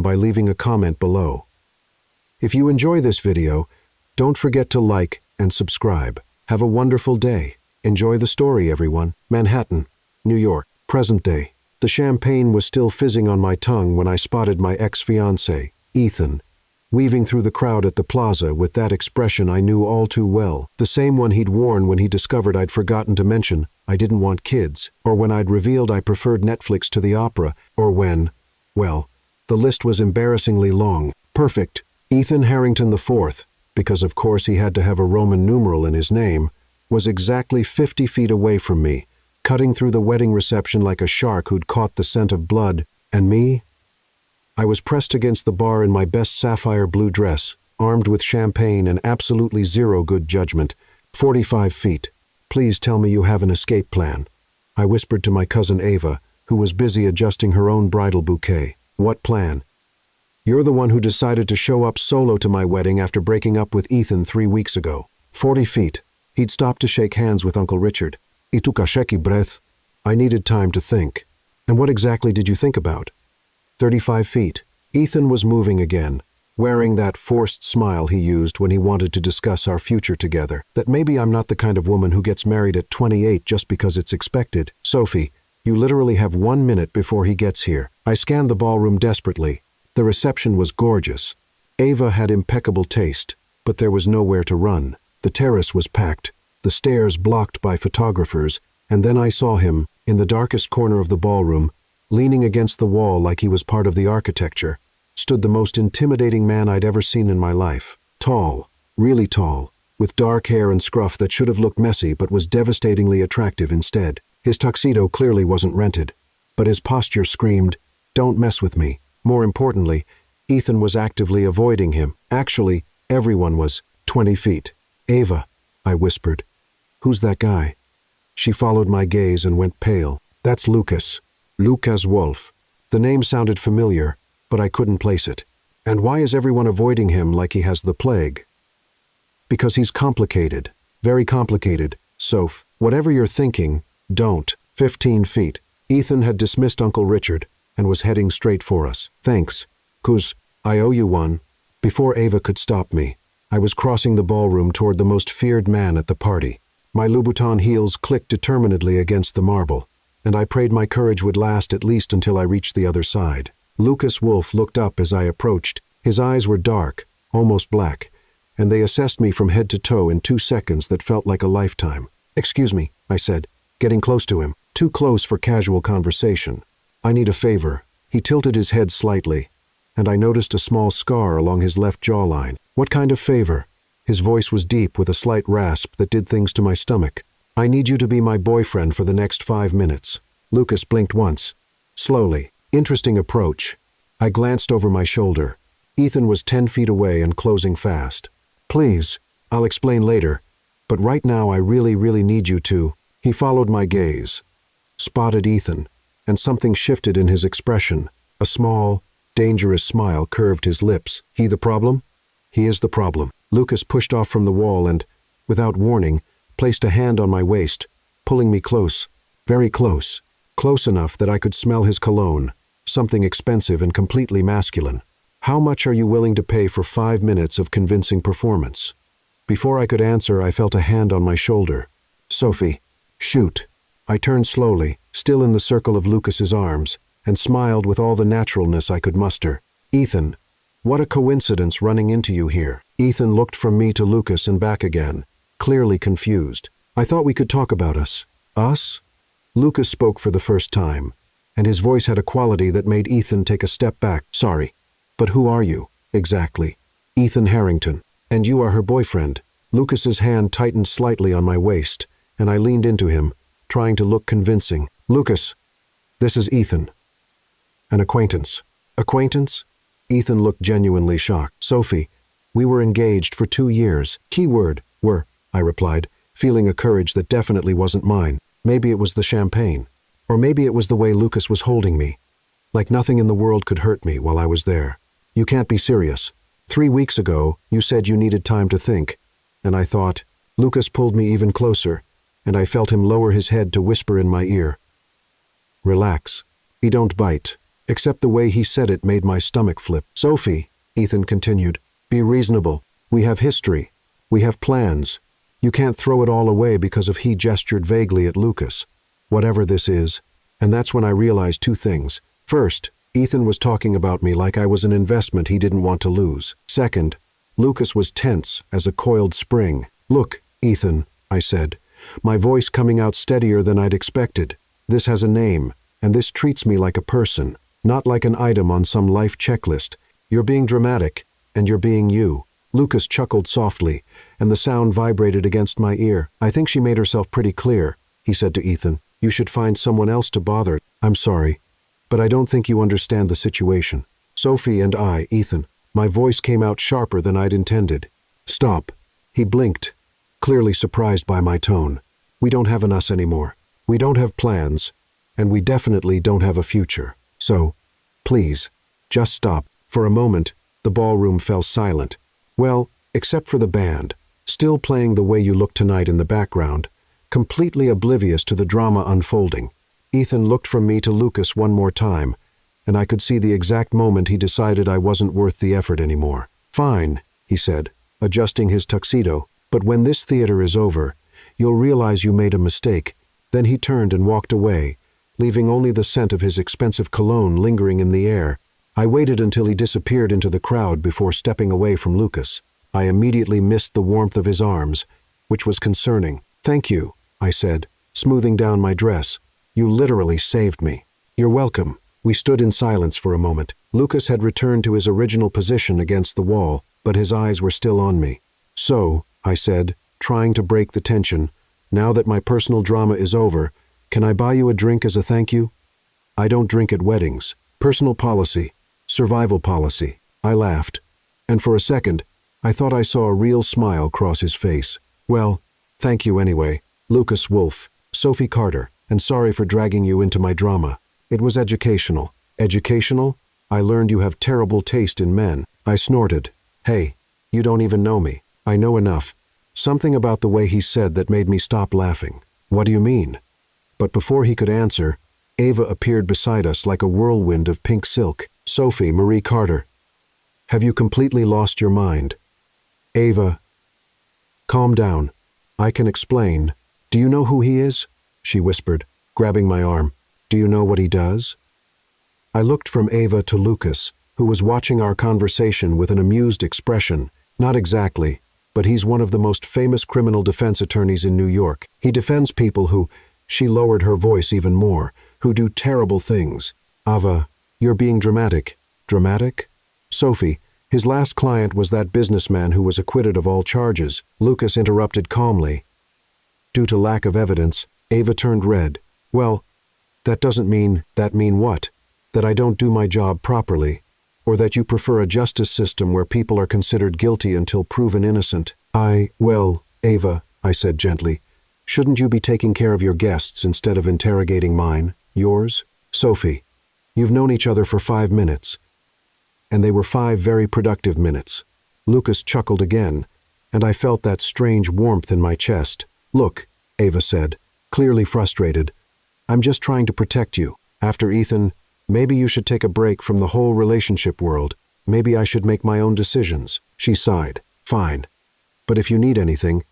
by leaving a comment below. If you enjoy this video, don't forget to like and subscribe. Have a wonderful day. Enjoy the story, everyone. Manhattan, New York, present day. The champagne was still fizzing on my tongue when I spotted my ex-fiancé, Ethan, weaving through the crowd at the plaza with that expression I knew all too well, the same one he'd worn when he discovered I'd forgotten to mention I didn't want kids, or when I'd revealed I preferred Netflix to the opera, or when, well, the list was embarrassingly long. Perfect. Ethan Harrington IV, because of course he had to have a Roman numeral in his name, was exactly 50 feet away from me, cutting through the wedding reception like a shark who'd caught the scent of blood. And me? I was pressed against the bar in my best sapphire blue dress, armed with champagne and absolutely zero good judgment. 45 feet. Please tell me you have an escape plan. I whispered to my cousin Ava, who was busy adjusting her own bridal bouquet. What plan? You're the one who decided to show up solo to my wedding after breaking up with Ethan 3 weeks ago. 40 feet. He'd stopped to shake hands with Uncle Richard. I took a shaky breath. I needed time to think. And what exactly did you think about? 35 feet. Ethan was moving again, wearing that forced smile he used when he wanted to discuss our future together. That maybe I'm not the kind of woman who gets married at 28 just because it's expected. Sophie, you literally have 1 minute before he gets here. I scanned the ballroom desperately. The reception was gorgeous. Ava had impeccable taste, but there was nowhere to run. The terrace was packed, the stairs blocked by photographers, and then I saw him, in the darkest corner of the ballroom, leaning against the wall like he was part of the architecture, stood the most intimidating man I'd ever seen in my life. Tall, really tall, with dark hair and scruff that should have looked messy but was devastatingly attractive instead. His tuxedo clearly wasn't rented, but his posture screamed, "Don't mess with me." More importantly, Ethan was actively avoiding him. Actually, everyone was. 20 feet. "Ava," I whispered. "Who's that guy?" She followed my gaze and went pale. "That's Lucas. Lucas Wolf." The name sounded familiar, but I couldn't place it. "And why is everyone avoiding him like he has the plague?" "Because he's complicated. Very complicated. Soph, whatever you're thinking, don't." 15 feet. Ethan had dismissed Uncle Richard and was heading straight for us. "Thanks, 'cause I owe you one." Before Ava could stop me, I was crossing the ballroom toward the most feared man at the party. My Louboutin heels clicked determinedly against the marble, and I prayed my courage would last at least until I reached the other side. Lucas Wolf looked up as I approached. His eyes were dark, almost black, and they assessed me from head to toe in 2 seconds that felt like a lifetime. "Excuse me," I said, getting close to him. Too close for casual conversation. "I need a favor." He tilted his head slightly, and I noticed a small scar along his left jawline. "What kind of favor?" His voice was deep with a slight rasp that did things to my stomach. "I need you to be my boyfriend for the next 5 minutes. Lucas blinked once. Slowly. Interesting approach. I glanced over my shoulder. Ethan was 10 feet away and closing fast. "Please, I'll explain later, but right now I really need you to." He followed my gaze, spotted Ethan, and something shifted in his expression. A small, dangerous smile curved his lips. "He the problem?" "He is the problem." Lucas pushed off from the wall and, without warning, placed a hand on my waist, pulling me close, very close, close enough that I could smell his cologne, something expensive and completely masculine. "How much are you willing to pay for 5 minutes of convincing performance?" Before I could answer, I felt a hand on my shoulder. "Sophie, shoot." I turned slowly, still in the circle of Lucas's arms, and smiled with all the naturalness I could muster. "Ethan, what a coincidence running into you here." Ethan looked from me to Lucas and back again, clearly confused. "I thought we could talk about us." "Us?" Lucas spoke for the first time, and his voice had a quality that made Ethan take a step back. "Sorry, but who are you, exactly?" "Ethan Harrington. And you are her boyfriend." Lucas's hand tightened slightly on my waist, and I leaned into him, trying to look convincing. "Lucas, this is Ethan." "An acquaintance." "Acquaintance?" Ethan looked genuinely shocked. "Sophie, we were engaged for 2 years. Keyword, were," I replied, feeling a courage that definitely wasn't mine. Maybe it was the champagne. Or maybe it was the way Lucas was holding me. Like nothing in the world could hurt me while I was there. "You can't be serious. 3 weeks ago, you said you needed time to think." And I thought. Lucas pulled me even closer, and I felt him lower his head to whisper in my ear. "Relax. He don't bite. except the way he said it made my stomach flip. Sophie, Ethan continued, be reasonable. We have history. We have plans. You can't throw it all away because of he gestured vaguely at Lucas. Whatever this is. And that's when I realized two things. First, Ethan was talking about me like I was an investment he didn't want to lose. Second, Lucas was tense as a coiled spring. Look, Ethan, I said, my voice coming out steadier than I'd expected. This has a name, and this treats me like a person, not like an item on some life checklist. You're being dramatic, and you're being you. Lucas chuckled softly, and the sound vibrated against my ear. I think she made herself pretty clear, he said to Ethan. You should find someone else to bother. I'm sorry, but I don't think you understand the situation. Sophie and I, Ethan. My voice came out sharper than I'd intended. Stop. He blinked, clearly surprised by my tone. We don't have an us anymore. We don't have plans, and we definitely don't have a future. So, please, just stop. For a moment, the ballroom fell silent. Well, except for the band, still playing the Way You Look Tonight in the background, completely oblivious to the drama unfolding. Ethan looked from me to Lucas one more time, and I could see the exact moment he decided I wasn't worth the effort anymore. Fine, he said, adjusting his tuxedo, but when this theater is over, you'll realize you made a mistake. Then he turned and walked away, leaving only the scent of his expensive cologne lingering in the air. I waited until he disappeared into the crowd before stepping away from Lucas. I immediately missed the warmth of his arms, which was concerning. Thank you, I said, smoothing down my dress. You literally saved me. You're welcome. We stood in silence for a moment. Lucas had returned to his original position against the wall, but his eyes were still on me. So, I said, trying to break the tension, now that my personal drama is over, can I buy you a drink as a thank you? I don't drink at weddings. Personal policy. Survival policy. I laughed, and for a second, I thought I saw a real smile cross his face. Well, thank you anyway. Lucas Wolfe, Sophie Carter, and sorry for dragging you into my drama. It was educational. Educational? I learned you have terrible taste in men. I snorted. Hey, you don't even know me. I know enough. Something about the way he said that made me stop laughing. What do you mean? But before he could answer, Ava appeared beside us like a whirlwind of pink silk. Sophie Marie Carter. Have you completely lost your mind? Ava. Calm down. I can explain. Do you know who he is? She whispered, grabbing my arm. Do you know what he does? I looked from Ava to Lucas, who was watching our conversation with an amused expression. Not exactly, but he's one of the most famous criminal defense attorneys in New York. He defends people who, she lowered her voice even more, who do terrible things. Ava, you're being dramatic. Dramatic? Sophie, his last client was that businessman who was acquitted of all charges. Lucas interrupted calmly. Due to lack of evidence, Ava turned red. Well, that doesn't mean, that mean what? That I don't do my job properly? Or that you prefer a justice system where people are considered guilty until proven innocent? Well, Ava, I said gently, shouldn't you be taking care of your guests instead of interrogating mine, yours? Sophie, you've known each other for 5 minutes. And they were 5 very productive minutes. Lucas chuckled again, and I felt that strange warmth in my chest. Look, Ava said, clearly frustrated, I'm just trying to protect you. After Ethan, maybe you should take a break from the whole relationship world. Maybe I should make my own decisions. She sighed. Fine. But if you need anything,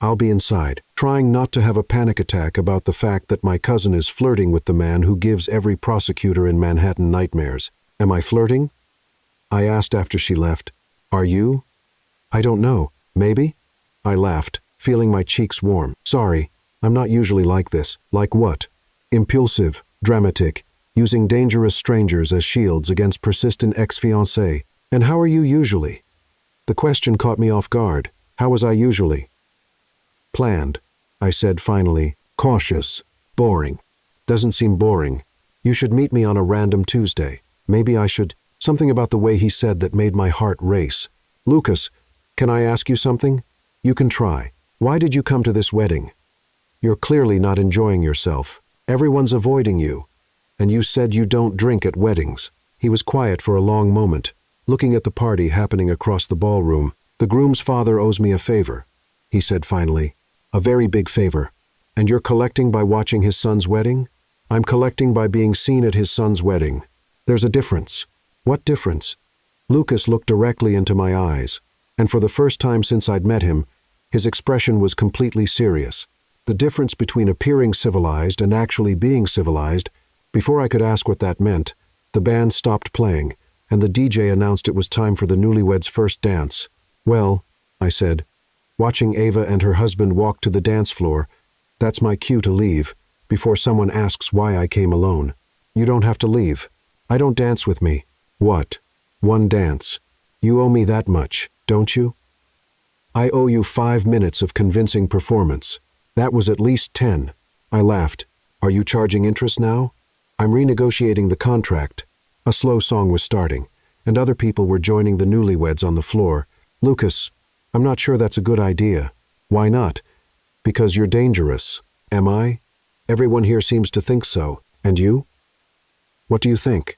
I'll be inside, trying not to have a panic attack about the fact that my cousin is flirting with the man who gives every prosecutor in Manhattan nightmares. Am I flirting? I asked after she left. Are you? I don't know. Maybe? I laughed, feeling my cheeks warm. Sorry, I'm not usually like this. Like what? Impulsive, dramatic, using dangerous strangers as shields against persistent ex-fiancé. And how are you usually? The question caught me off guard. How was I usually? Planned, I said finally. Cautious. Boring. Doesn't seem boring. You should meet me on a random Tuesday. Maybe I should. Something about the way he said that made my heart race. Lucas, can I ask you something? You can try. Why did you come to this wedding? You're clearly not enjoying yourself. Everyone's avoiding you. And you said you don't drink at weddings. He was quiet for a long moment, looking at the party happening across the ballroom. The groom's father owes me a favor, he said finally. A very big favor. And you're collecting by watching his son's wedding? I'm collecting by being seen at his son's wedding. There's a difference. What difference? Lucas looked directly into my eyes, and for the first time since I'd met him, his expression was completely serious. The difference between appearing civilized and actually being civilized. Before I could ask what that meant, the band stopped playing, and the DJ announced it was time for the newlyweds' first dance. Well, I said, watching Ava and her husband walk to the dance floor, that's my cue to leave, before someone asks why I came alone. You don't have to leave. I don't dance with me. What? One dance. You owe me that much, don't you? I owe you 5 minutes of convincing performance. That was at least 10. I laughed. Are you charging interest now? I'm renegotiating the contract. A slow song was starting, and other people were joining the newlyweds on the floor. Lucas, I'm not sure that's a good idea. Why not? Because you're dangerous. Am I? Everyone here seems to think so. And you? What do you think?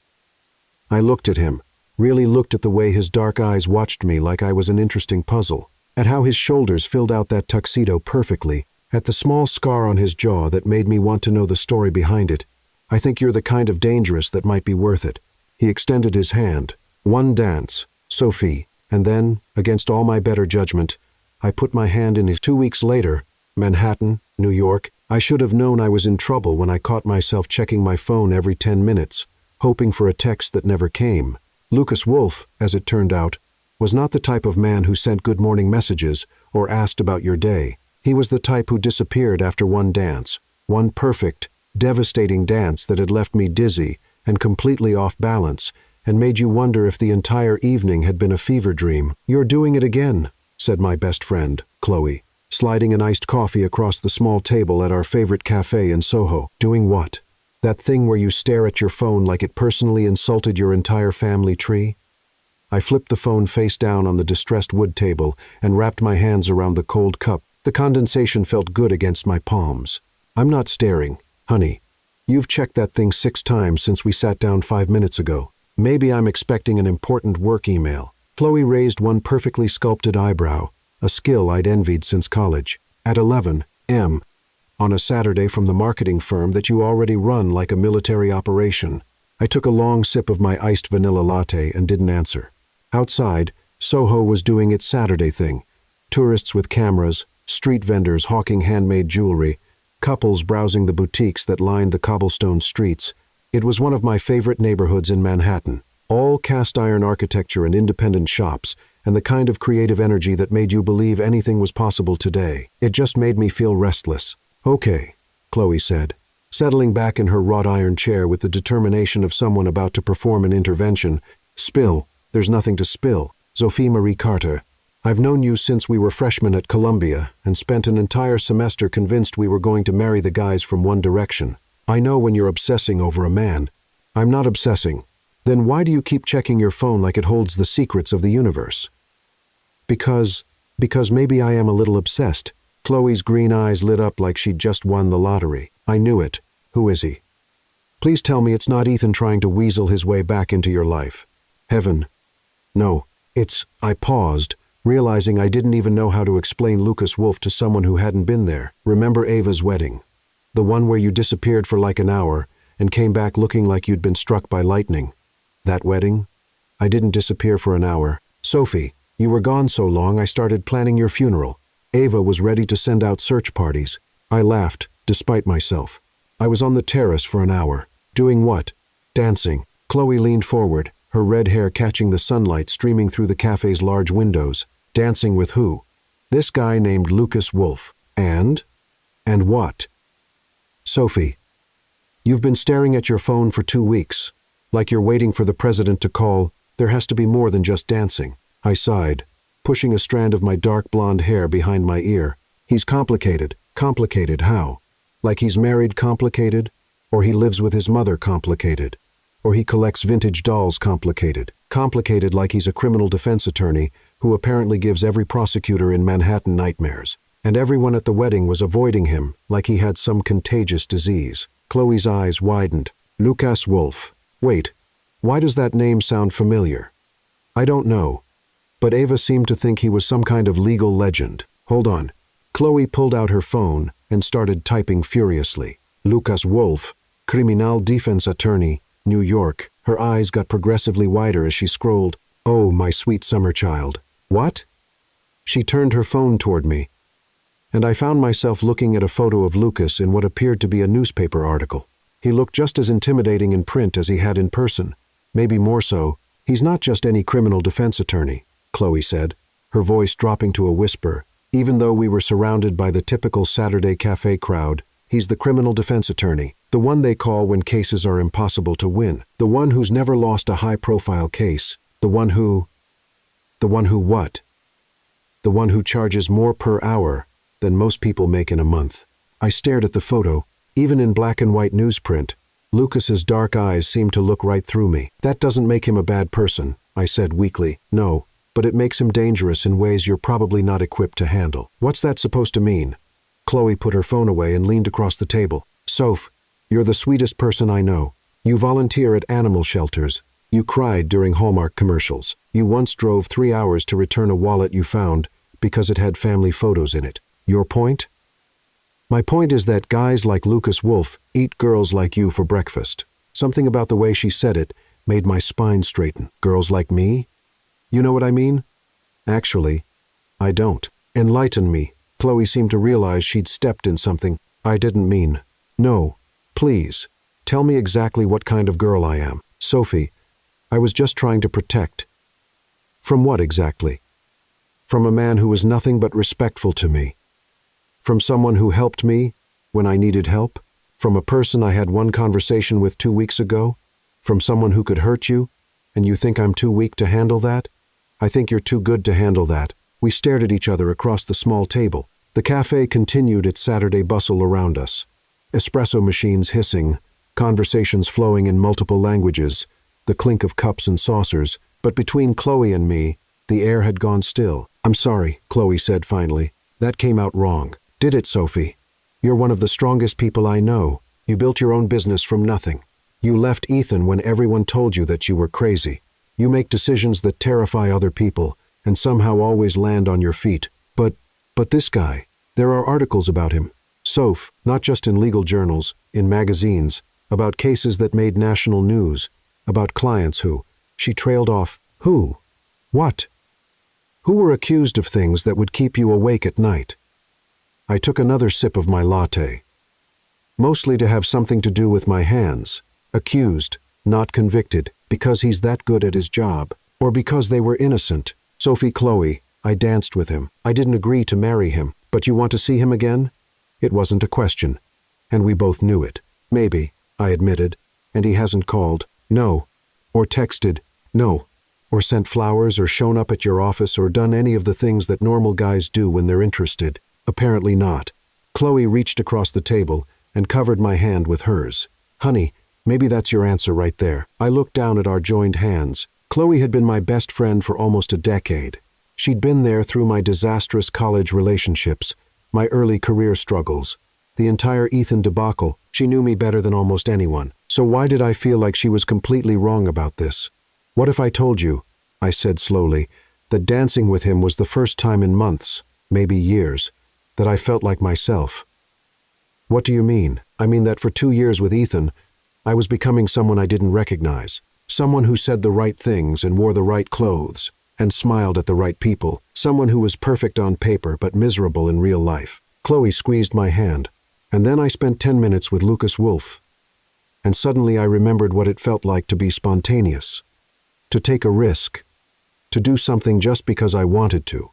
I looked at him, really looked at the way his dark eyes watched me like I was an interesting puzzle, at how his shoulders filled out that tuxedo perfectly, at the small scar on his jaw that made me want to know the story behind it. I think you're the kind of dangerous that might be worth it. He extended his hand. One dance, Sophie, and then, against all my better judgment, I put my hand in his. 2 weeks later, Manhattan, New York. I should have known I was in trouble when I caught myself checking my phone every 10 minutes, hoping for a text that never came. Lucas Wolf, as it turned out, was not the type of man who sent good morning messages or asked about your day. He was the type who disappeared after one dance, one perfect, devastating dance that had left me dizzy and completely off balance and made you wonder if the entire evening had been a fever dream. You're doing it again, said my best friend, Chloe, sliding an iced coffee across the small table at our favorite cafe in Soho. Doing what? That thing where you stare at your phone like it personally insulted your entire family tree? I flipped the phone face down on the distressed wood table and wrapped my hands around the cold cup. The condensation felt good against my palms. I'm not staring, honey. You've checked that thing 6 times since we sat down 5 minutes ago. Maybe I'm expecting an important work email. Chloe raised one perfectly sculpted eyebrow, a skill I'd envied since college. At 11 a.m. on a Saturday from the marketing firm that you already run like a military operation. I took a long sip of my iced vanilla latte and didn't answer. Outside, Soho was doing its Saturday thing. Tourists with cameras, street vendors hawking handmade jewelry, couples browsing the boutiques that lined the cobblestone streets. It was one of my favorite neighborhoods in Manhattan. All cast-iron architecture and independent shops, and the kind of creative energy that made you believe anything was possible today. It just made me feel restless. Okay, Chloe said, settling back in her wrought iron chair with the determination of someone about to perform an intervention. Spill. There's nothing to spill. Sophie Marie Carter. I've known you since we were freshmen at Columbia and spent an entire semester convinced we were going to marry the guys from One Direction. I know when you're obsessing over a man. I'm not obsessing. Then why do you keep checking your phone like it holds the secrets of the universe? Because maybe I am a little obsessed. Chloe's green eyes lit up like she'd just won the lottery. I knew it. Who is he? Please tell me it's not Ethan trying to weasel his way back into your life. Heaven. No, it's... I paused, realizing I didn't even know how to explain Lucas Wolf to someone who hadn't been there. Remember Ava's wedding? The one where you disappeared for like an hour and came back looking like you'd been struck by lightning. That wedding? I didn't disappear for an hour. Sophie, you were gone so long I started planning your funeral. Ava was ready to send out search parties. I laughed, despite myself. I was on the terrace for an hour. Doing what? Dancing. Chloe leaned forward, her red hair catching the sunlight streaming through the cafe's large windows. Dancing with who? This guy named Lucas Wolf. And what? Sophie, you've been staring at your phone for 2 weeks. Like you're waiting for the president to call. There has to be more than just dancing. I sighed, pushing a strand of my dark blonde hair behind my ear. He's complicated. Complicated how? Like he's married complicated? Or he lives with his mother complicated? Or he collects vintage dolls complicated? Complicated like he's a criminal defense attorney who apparently gives every prosecutor in Manhattan nightmares. And everyone at the wedding was avoiding him like he had some contagious disease. Chloe's eyes widened. Lucas Wolf. Wait, why does that name sound familiar? I don't know, but Ava seemed to think he was some kind of legal legend. Hold on. Chloe pulled out her phone and started typing furiously. Lucas Wolf, criminal defense attorney, New York. Her eyes got progressively wider as she scrolled. "Oh, my sweet summer child." "What?" She turned her phone toward me, and I found myself looking at a photo of Lucas in what appeared to be a newspaper article. He looked just as intimidating in print as he had in person. Maybe more so. "He's not just any criminal defense attorney," Chloe said, her voice dropping to a whisper. Even though we were surrounded by the typical Saturday cafe crowd, he's the criminal defense attorney, the one they call when cases are impossible to win, the one who's never lost a high-profile case, the one who what? The one who charges more per hour than most people make in a month. I stared at the photo. Even in black and white newsprint, Lucas's dark eyes seemed to look right through me. "That doesn't make him a bad person," I said weakly. "No, but it makes him dangerous in ways you're probably not equipped to handle." "What's that supposed to mean?" Chloe put her phone away and leaned across the table. "Soph, you're the sweetest person I know. You volunteer at animal shelters. You cried during Hallmark commercials. You once drove 3 hours to return a wallet you found because it had family photos in it. Your point?" "My point is that guys like Lucas Wolfe eat girls like you for breakfast." Something about the way she said it made my spine straighten. "Girls like me? You know what I mean?" "Actually, I don't." "Enlighten me." Chloe seemed to realize she'd stepped in something I didn't mean. "No, please. Tell me exactly what kind of girl I am." "Sophie, I was just trying to protect." "From what exactly?" "From a man who was nothing but respectful to me. From someone who helped me when I needed help. From a person I had one conversation with 2 weeks ago. From someone who could hurt you, and you think I'm too weak to handle that? I think you're too good to handle that." We stared at each other across the small table. The cafe continued its Saturday bustle around us. Espresso machines hissing, conversations flowing in multiple languages, the clink of cups and saucers. But between Chloe and me, the air had gone still. "I'm sorry," Chloe said finally. "That came out wrong." "Did it, Sophie? You're one of the strongest people I know. You built your own business from nothing. You left Ethan when everyone told you that you were crazy. You make decisions that terrify other people and somehow always land on your feet. But this guy, there are articles about him. Soph, not just in legal journals, in magazines, about cases that made national news, about clients who..." She trailed off. "Who? What?" "Who were accused of things that would keep you awake at night." I took another sip of my latte. "Mostly to have something to do with my hands. Accused, not convicted, because he's that good at his job, or because they were innocent. Sophie, Chloe, I danced with him. I didn't agree to marry him. But you want to see him again?" It wasn't a question, and we both knew it. "Maybe," I admitted. "And he hasn't called?" "No." "Or texted?" "No." "Or sent flowers or shown up at your office or done any of the things that normal guys do when they're interested?" "Apparently not." Chloe reached across the table and covered my hand with hers. "Honey, maybe that's your answer right there." I looked down at our joined hands. Chloe had been my best friend for almost a decade. She'd been there through my disastrous college relationships, my early career struggles, the entire Ethan debacle. She knew me better than almost anyone. So why did I feel like she was completely wrong about this? "What if I told you," I said slowly, "that dancing with him was the first time in months, maybe years, that I felt like myself?" "What do you mean?" "I mean that for 2 years with Ethan, I was becoming someone I didn't recognize. Someone who said the right things and wore the right clothes and smiled at the right people. Someone who was perfect on paper but miserable in real life." Chloe squeezed my hand. "And then I spent 10 minutes with Lucas Wolfe. And suddenly I remembered what it felt like to be spontaneous. To take a risk. To do something just because I wanted to.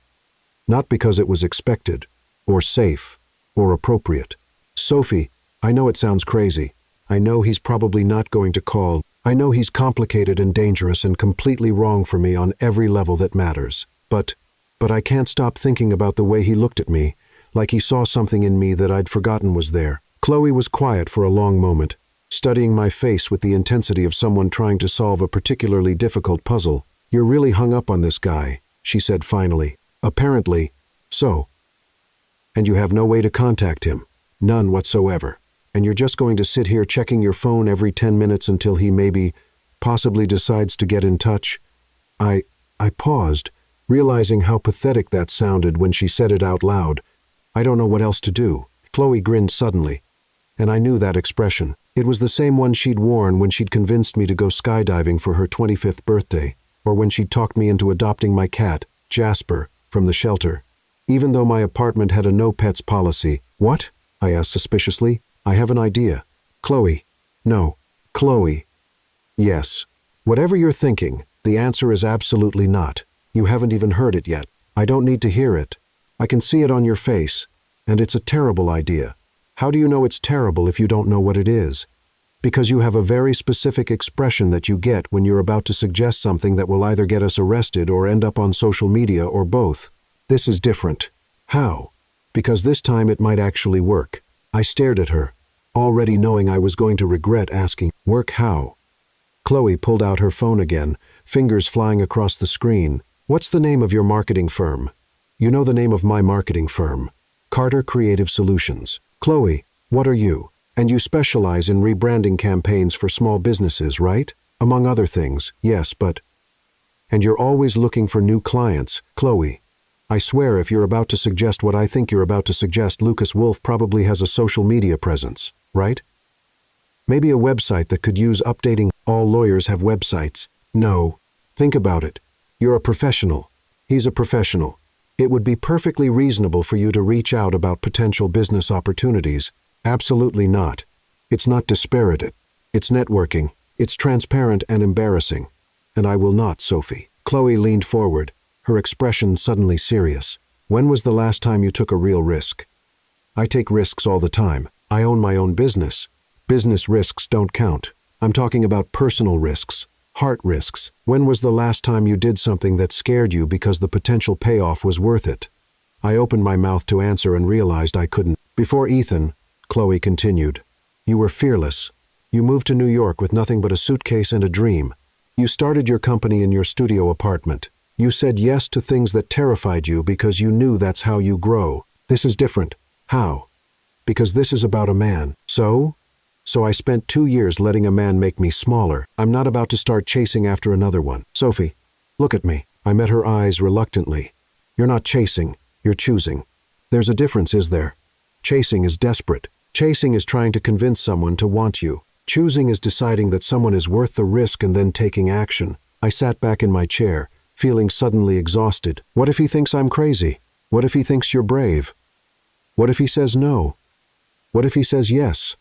Not because it was expected, or safe, or appropriate." "Sophie, I know it sounds crazy. I know he's probably not going to call. I know he's complicated and dangerous and completely wrong for me on every level that matters. But I can't stop thinking about the way he looked at me, like he saw something in me that I'd forgotten was there." Chloe was quiet for a long moment, studying my face with the intensity of someone trying to solve a particularly difficult puzzle. "You're really hung up on this guy," she said finally. "Apparently so. And you have no way to contact him. None whatsoever. And you're just going to sit here checking your phone every 10 minutes until he possibly decides to get in touch." I paused, realizing how pathetic that sounded when she said it out loud. "I don't know what else to do." Chloe grinned suddenly, and I knew that expression. It was the same one she'd worn when she'd convinced me to go skydiving for her 25th birthday, or when she'd talked me into adopting my cat, Jasper, from the shelter. Even though my apartment had a no-pets policy. What? I asked suspiciously. I have an idea. Chloe. No. Chloe. Yes. Whatever you're thinking, the answer is absolutely not. You haven't even heard it yet. I don't need to hear it. I can see it on your face, and it's a terrible idea. How do you know it's terrible if you don't know what it is? Because you have a very specific expression that you get when you're about to suggest something that will either get us arrested or end up on social media or both. This is different. How? Because this time it might actually work. I stared at her, already knowing I was going to regret asking, work how? Chloe pulled out her phone again, fingers flying across the screen. What's the name of your marketing firm? You know the name of my marketing firm. Carter Creative Solutions. Chloe, what are you? And you specialize in rebranding campaigns for small businesses, right? Among other things, yes, but... And you're always looking for new clients, Chloe. I swear if you're about to suggest what I think you're about to suggest, Lucas Wolf probably has a social media presence, right? Maybe a website that could use updating. All lawyers have websites. No. Think about it. You're a professional. He's a professional. It would be perfectly reasonable for you to reach out about potential business opportunities. Absolutely not. It's not disparate. It's networking. It's transparent and embarrassing. And I will not, Sophie. Chloe leaned forward, her expression suddenly serious. When was the last time you took a real risk? I take risks all the time. I own my own business. Business risks don't count. I'm talking about personal risks, heart risks. When was the last time you did something that scared you because the potential payoff was worth it? I opened my mouth to answer and realized I couldn't. Before Ethan, Chloe continued, you were fearless. You moved to New York with nothing but a suitcase and a dream. You started your company in your studio apartment. You said yes to things that terrified you because you knew that's how you grow. This is different. How? Because this is about a man. So I spent 2 years letting a man make me smaller. I'm not about to start chasing after another one. Sophie, look at me. I met her eyes reluctantly. You're not chasing, you're choosing. There's a difference, is there? Chasing is desperate. Chasing is trying to convince someone to want you. Choosing is deciding that someone is worth the risk and then taking action. I sat back in my chair, feeling suddenly exhausted. What if he thinks I'm crazy? What if he thinks you're brave? What if he says no? What if he says yes?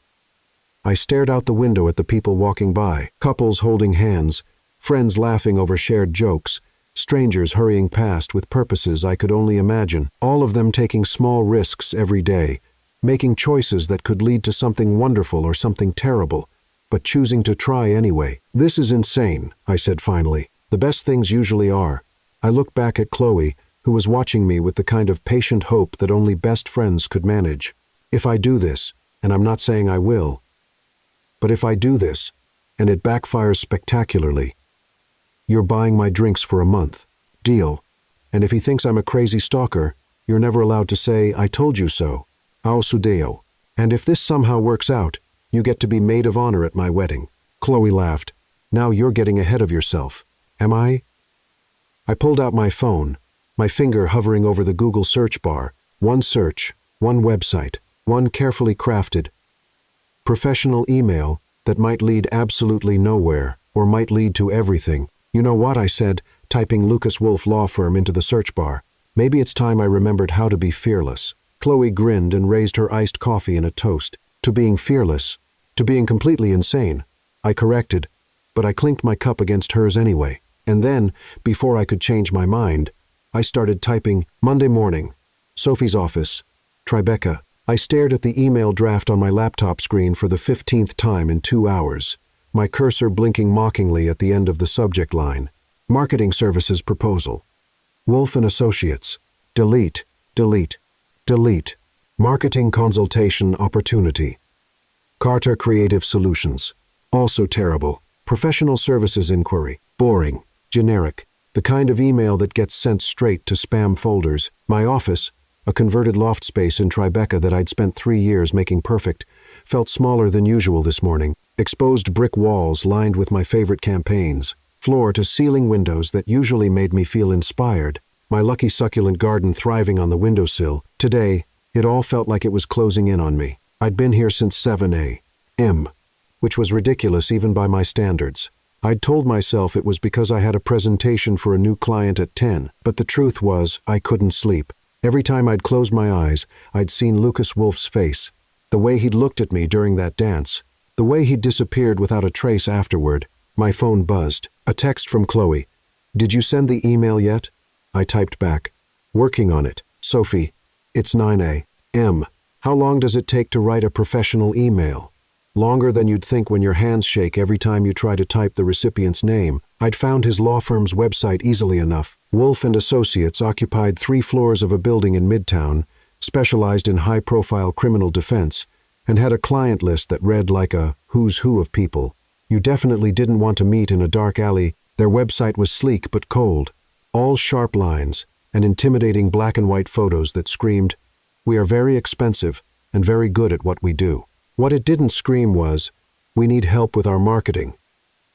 I stared out the window at the people walking by, couples holding hands, friends laughing over shared jokes, strangers hurrying past with purposes I could only imagine, all of them taking small risks every day, making choices that could lead to something wonderful or something terrible, but choosing to try anyway. This is insane, I said finally. The best things usually are. I looked back at Chloe, who was watching me with the kind of patient hope that only best friends could manage. If I do this, and I'm not saying I will, but if I do this, and it backfires spectacularly, you're buying my drinks for a month. Deal. And if he thinks I'm a crazy stalker, you're never allowed to say, I told you so. Ao sudeo. And if this somehow works out, you get to be maid of honor at my wedding. Chloe laughed. Now you're getting ahead of yourself. Am I? I pulled out my phone, my finger hovering over the Google search bar. One search, one website, one carefully crafted professional email that might lead absolutely nowhere or might lead to everything. You know what, I said, typing Lucas Wolf Law Firm into the search bar. Maybe it's time I remembered how to be fearless. Chloe grinned and raised her iced coffee in a toast. To being fearless, to being completely insane. I corrected, but I clinked my cup against hers anyway. And then, before I could change my mind, I started typing, Monday morning, Sophie's office, Tribeca. I stared at the email draft on my laptop screen for the 15th time in 2 hours, my cursor blinking mockingly at the end of the subject line. Marketing Services Proposal. Wolf and Associates. Delete, delete, delete. Marketing Consultation Opportunity. Carter Creative Solutions. Also terrible. Professional Services Inquiry. Boring. Generic. The kind of email that gets sent straight to spam folders. My office, a converted loft space in Tribeca that I'd spent 3 years making perfect, felt smaller than usual this morning. Exposed brick walls lined with my favorite campaigns. Floor-to-ceiling windows that usually made me feel inspired. My lucky succulent garden thriving on the windowsill. Today, it all felt like it was closing in on me. I'd been here since 7 a.m. which was ridiculous even by my standards. I'd told myself it was because I had a presentation for a new client at 10, but the truth was I couldn't sleep. Every time I'd close my eyes, I'd seen Lucas Wolf's face. The way he'd looked at me during that dance. The way he'd disappeared without a trace afterward. My phone buzzed. A text from Chloe. "Did you send the email yet?" I typed back. "Working on it. Sophie, it's 9 a.m. How long does it take to write a professional email?" Longer than you'd think when your hands shake every time you try to type the recipient's name. I'd found his law firm's website easily enough. Wolf and Associates occupied 3 floors of a building in Midtown, specialized in high-profile criminal defense, and had a client list that read like a who's who of people you definitely didn't want to meet in a dark alley. Their website was sleek but cold, all sharp lines and intimidating black and white photos that screamed, "We are very expensive and very good at what we do." What it didn't scream was, "We need help with our marketing,"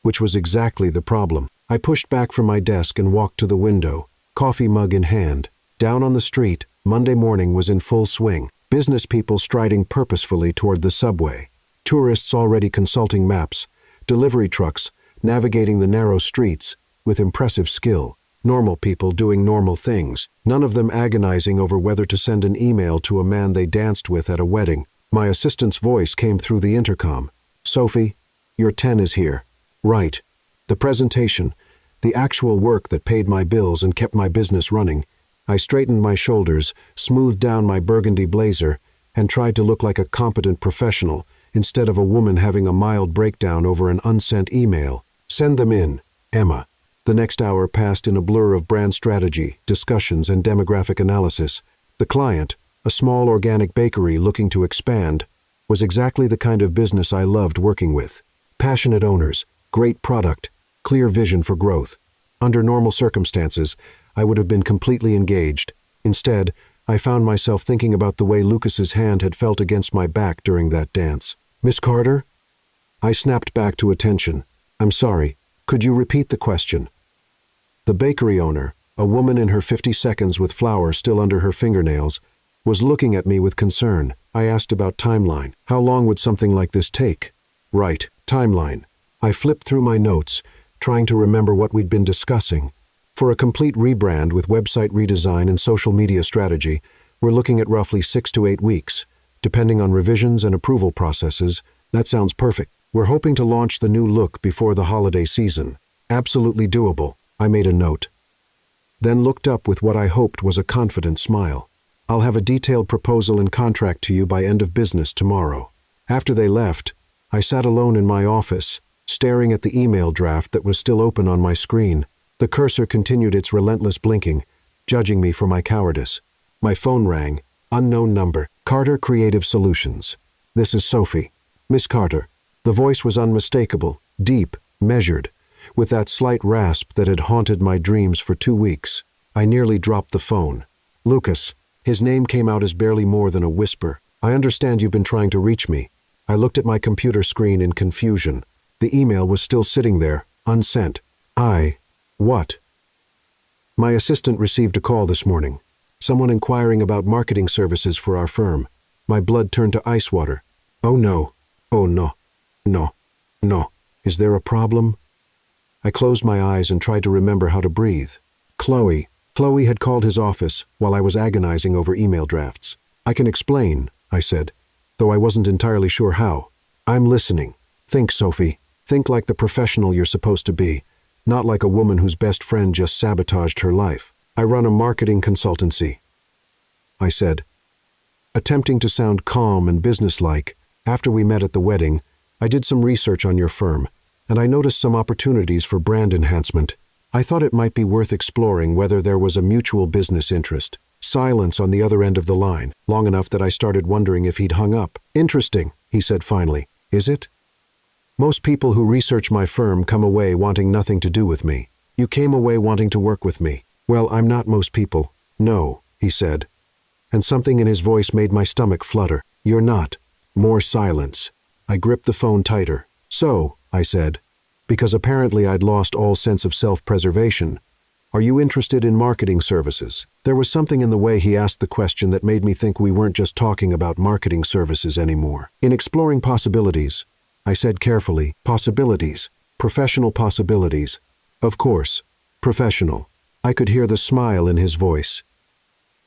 which was exactly the problem. I pushed back from my desk and walked to the window, coffee mug in hand. Down on the street, Monday morning was in full swing. Business people striding purposefully toward the subway. Tourists already consulting maps. Delivery trucks navigating the narrow streets with impressive skill. Normal people doing normal things, none of them agonizing over whether to send an email to a man they danced with at a wedding. My assistant's voice came through the intercom. "Sophie, your 10 is here." Right. The presentation, the actual work that paid my bills and kept my business running. I straightened my shoulders, smoothed down my burgundy blazer, and tried to look like a competent professional instead of a woman having a mild breakdown over an unsent email. "Send them in, Emma." The next hour passed in a blur of brand strategy, discussions, and demographic analysis. The client, a small organic bakery looking to expand, was exactly the kind of business I loved working with. Passionate owners, great product, clear vision for growth. Under normal circumstances, I would have been completely engaged. Instead, I found myself thinking about the way Lucas's hand had felt against my back during that dance. "Miss Carter?" I snapped back to attention. "I'm sorry. Could you repeat the question?" The bakery owner, a woman in her 50s with flour still under her fingernails, was looking at me with concern. I asked about timeline. How long would something like this take? Right, timeline. I flipped through my notes, trying to remember what we'd been discussing. For a complete rebrand with website redesign and social media strategy, we're looking at roughly 6 to 8 weeks. Depending on revisions and approval processes, that sounds perfect. We're hoping to launch the new look before the holiday season. Absolutely doable. I made a note. Then looked up with what I hoped was a confident smile. "I'll have a detailed proposal and contract to you by end of business tomorrow." After they left, I sat alone in my office, staring at the email draft that was still open on my screen. The cursor continued its relentless blinking, judging me for my cowardice. My phone rang. Unknown number. Carter Creative Solutions. "This is Sophie." "Miss Carter." The voice was unmistakable, deep, measured, with that slight rasp that had haunted my dreams for 2 weeks. I nearly dropped the phone. "Lucas." His name came out as barely more than a whisper. "I understand you've been trying to reach me." I looked at my computer screen in confusion. The email was still sitting there, unsent. What? "My assistant received a call this morning. Someone inquiring about marketing services for our firm." My blood turned to ice water. "Oh no. Oh no. No. Is there a problem?" I closed my eyes and tried to remember how to breathe. Chloe had called his office while I was agonizing over email drafts. "I can explain," I said, though I wasn't entirely sure how. "I'm listening. Think, Sophie. Think like the professional you're supposed to be, not like a woman whose best friend just sabotaged her life. I run a marketing consultancy," I said. Attempting to sound calm and businesslike, after we met at the wedding, I did some research on your firm, and I noticed some opportunities for brand enhancement. I thought it might be worth exploring whether there was a mutual business interest. Silence on the other end of the line, long enough that I started wondering if he'd hung up. "Interesting," he said finally. "Is it? Most people who research my firm come away wanting nothing to do with me. You came away wanting to work with me." "Well, I'm not most people." "No," he said, and something in his voice made my stomach flutter. "You're not." More silence. I gripped the phone tighter. "So," I said, because apparently I'd lost all sense of self-preservation, "are you interested in marketing services?" There was something in the way he asked the question that made me think we weren't just talking about marketing services anymore. In exploring possibilities, I said carefully. Possibilities. Professional possibilities. Of course. Professional. I could hear the smile in his voice.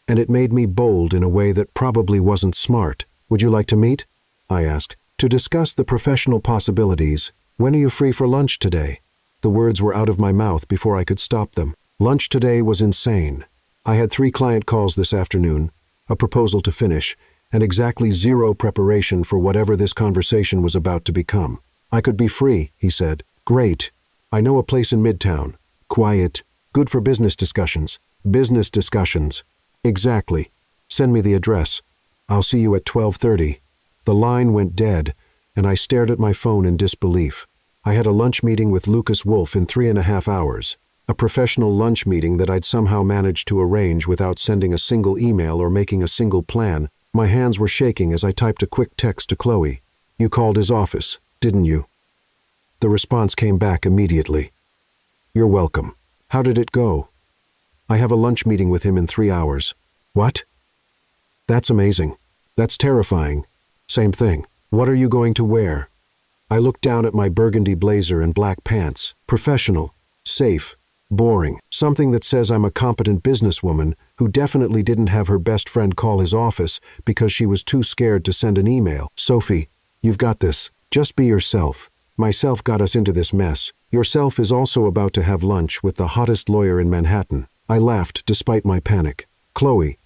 And it made me bold in a way that probably wasn't smart. Would you like to meet? I asked. To discuss the professional possibilities. When are you free for lunch today? The words were out of my mouth before I could stop them. Lunch today was insane. I had 3 client calls this afternoon, a proposal to finish, and exactly 0 preparation for whatever this conversation was about to become. I could be free, he said. Great. I know a place in Midtown. Quiet. Good for business discussions. Business discussions. Exactly. Send me the address. I'll see you at 12:30. The line went dead, and I stared at my phone in disbelief. I had a lunch meeting with Lucas Wolf in 3.5 hours. A professional lunch meeting that I'd somehow managed to arrange without sending a single email or making a single plan. My hands were shaking as I typed a quick text to Chloe. You called his office, didn't you? The response came back immediately. You're welcome. How did it go? I have a lunch meeting with him in 3 hours. What? That's amazing. That's terrifying. Same thing. What are you going to wear? I looked down at my burgundy blazer and black pants. Professional. Safe. Boring. Something that says I'm a competent businesswoman who definitely didn't have her best friend call his office because she was too scared to send an email. Sophie, you've got this. Just be yourself. Myself got us into this mess. Yourself is also about to have lunch with the hottest lawyer in Manhattan. I laughed despite my panic. Chloe,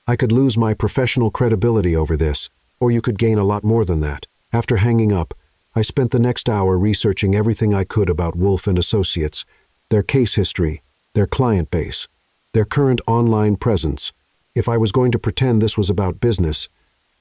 I could lose my professional credibility over this, or you could gain a lot more than that. After hanging up, I spent the next hour researching everything I could about Wolf and Associates, their case history, their client base, their current online presence. If I was going to pretend this was about business,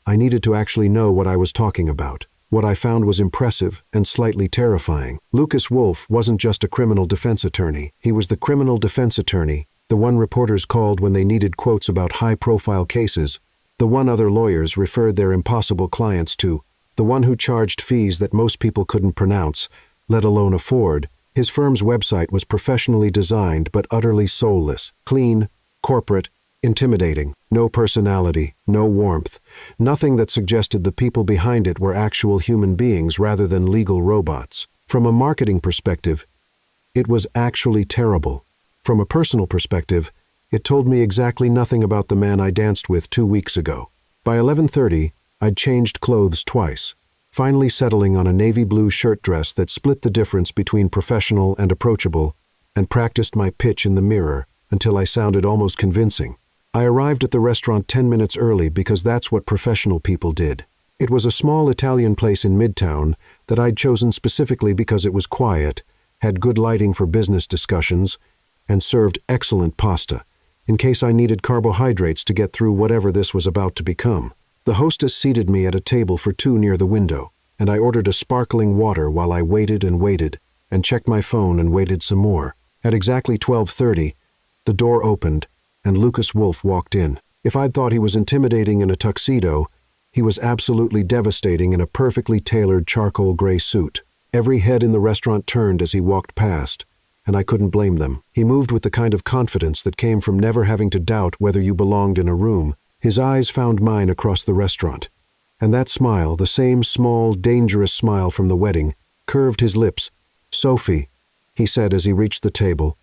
I needed to actually know what I was talking about. What I found was impressive and slightly terrifying. Lucas Wolf wasn't just a criminal defense attorney. He was the criminal defense attorney, the one reporters called when they needed quotes about high-profile cases, the one other lawyers referred their impossible clients to, the one who charged fees that most people couldn't pronounce, let alone afford. His firm's website was professionally designed but utterly soulless, clean, corporate, intimidating, no personality, no warmth, nothing that suggested the people behind it were actual human beings rather than legal robots. From a marketing perspective, it was actually terrible. From a personal perspective, it told me exactly nothing about the man I danced with 2 weeks ago. By 11:30, I'd changed clothes twice, finally settling on a navy blue shirt dress that split the difference between professional and approachable, and practiced my pitch in the mirror until I sounded almost convincing. I arrived at the restaurant 10 minutes early because that's what professional people did. It was a small Italian place in Midtown that I'd chosen specifically because it was quiet, had good lighting for business discussions, and served excellent pasta, in case I needed carbohydrates to get through whatever this was about to become. The hostess seated me at a table for 2 near the window, and I ordered a sparkling water while I waited, and checked my phone and waited some more. At exactly 12:30, the door opened, and Lucas Wolf walked in. If I'd thought he was intimidating in a tuxedo, he was absolutely devastating in a perfectly tailored charcoal gray suit. Every head in the restaurant turned as he walked past, and I couldn't blame them. He moved with the kind of confidence that came from never having to doubt whether you belonged in a room. His eyes found mine across the restaurant, and that smile, the same small, dangerous smile from the wedding, curved his lips. Sophie, he said as he reached the table,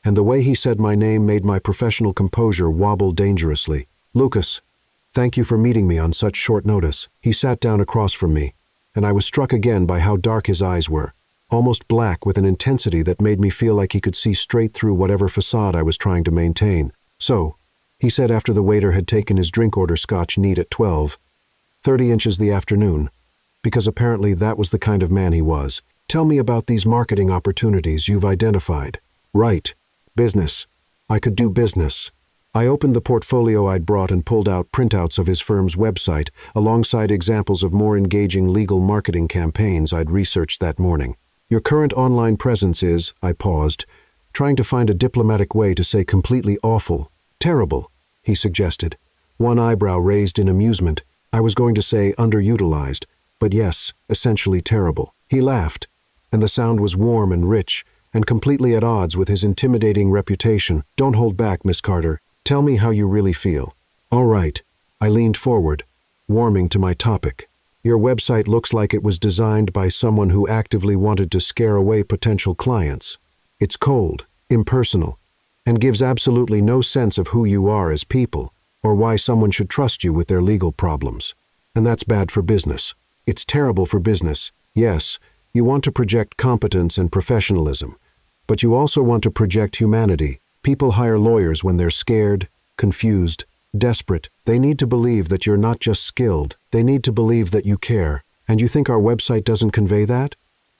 and the way he said my name made my professional composure wobble dangerously. Lucas, thank you for meeting me on such short notice. He sat down across from me, and I was struck again by how dark his eyes were, almost black with an intensity that made me feel like he could see straight through whatever facade I was trying to maintain. So, he said after the waiter had taken his drink order scotch neat at 12:30 inches the afternoon, because apparently that was the kind of man he was. Tell me about these marketing opportunities you've identified. Right. Business. I could do business. I opened the portfolio I'd brought and pulled out printouts of his firm's website, alongside examples of more engaging legal marketing campaigns I'd researched that morning. Your current online presence is, I paused, trying to find a diplomatic way to say completely awful. Terrible, he suggested, one eyebrow raised in amusement. I was going to say underutilized, but yes, essentially terrible. He laughed, and the sound was warm and rich, and completely at odds with his intimidating reputation. Don't hold back, Miss Carter. Tell me how you really feel. All right. I leaned forward, warming to my topic. Your website looks like it was designed by someone who actively wanted to scare away potential clients. It's cold, impersonal, and gives absolutely no sense of who you are as people, or why someone should trust you with their legal problems. And that's bad for business. It's terrible for business. Yes, you want to project competence and professionalism, but you also want to project humanity. People hire lawyers when they're scared, confused, desperate. They need to believe that you're not just skilled. They need to believe that you care. And you think our website doesn't convey that?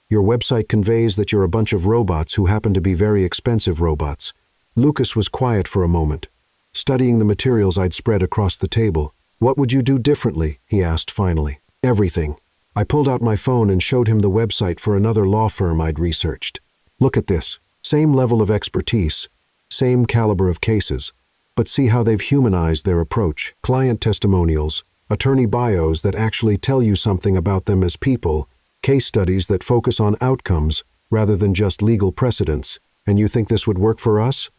Your website conveys that you're a bunch of robots who happen to be very expensive robots. Lucas was quiet for a moment, studying the materials I'd spread across the table. What would you do differently? He asked finally. Everything. I pulled out my phone and showed him the website for another law firm I'd researched. Look at this. Same level of expertise, same caliber of cases, but see how they've humanized their approach. Client testimonials, attorney bios that actually tell you something about them as people, case studies that focus on outcomes rather than just legal precedents. And you think this would work for us?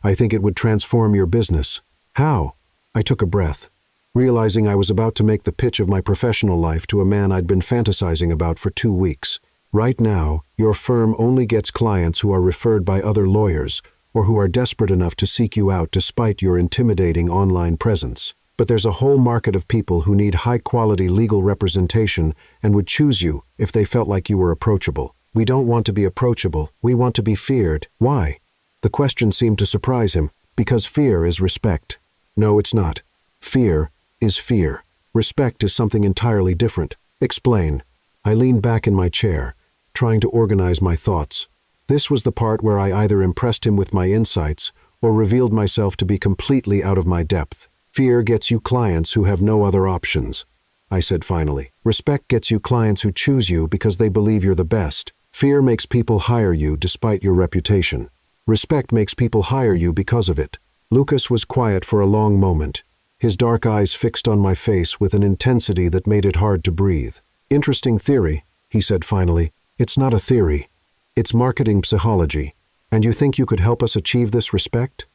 I think it would transform your business. How? I took a breath, realizing I was about to make the pitch of my professional life to a man I'd been fantasizing about for 2 weeks. Right now, your firm only gets clients who are referred by other lawyers or who are desperate enough to seek you out despite your intimidating online presence. But there's a whole market of people who need high-quality legal representation and would choose you if they felt like you were approachable. We don't want to be approachable. We want to be feared. Why? The question seemed to surprise him. Because fear is respect. No, it's not. Fear is fear. Respect is something entirely different. Explain. I leaned back in my chair, trying to organize my thoughts. This was the part where I either impressed him with my insights or revealed myself to be completely out of my depth. Fear gets you clients who have no other options, I said finally. Respect gets you clients who choose you because they believe you're the best. Fear makes people hire you despite your reputation. Respect makes people hire you because of it. Lucas was quiet for a long moment, his dark eyes fixed on my face with an intensity that made it hard to breathe. Interesting theory, he said finally. It's not a theory. It's marketing psychology. And you think you could help us achieve this respect?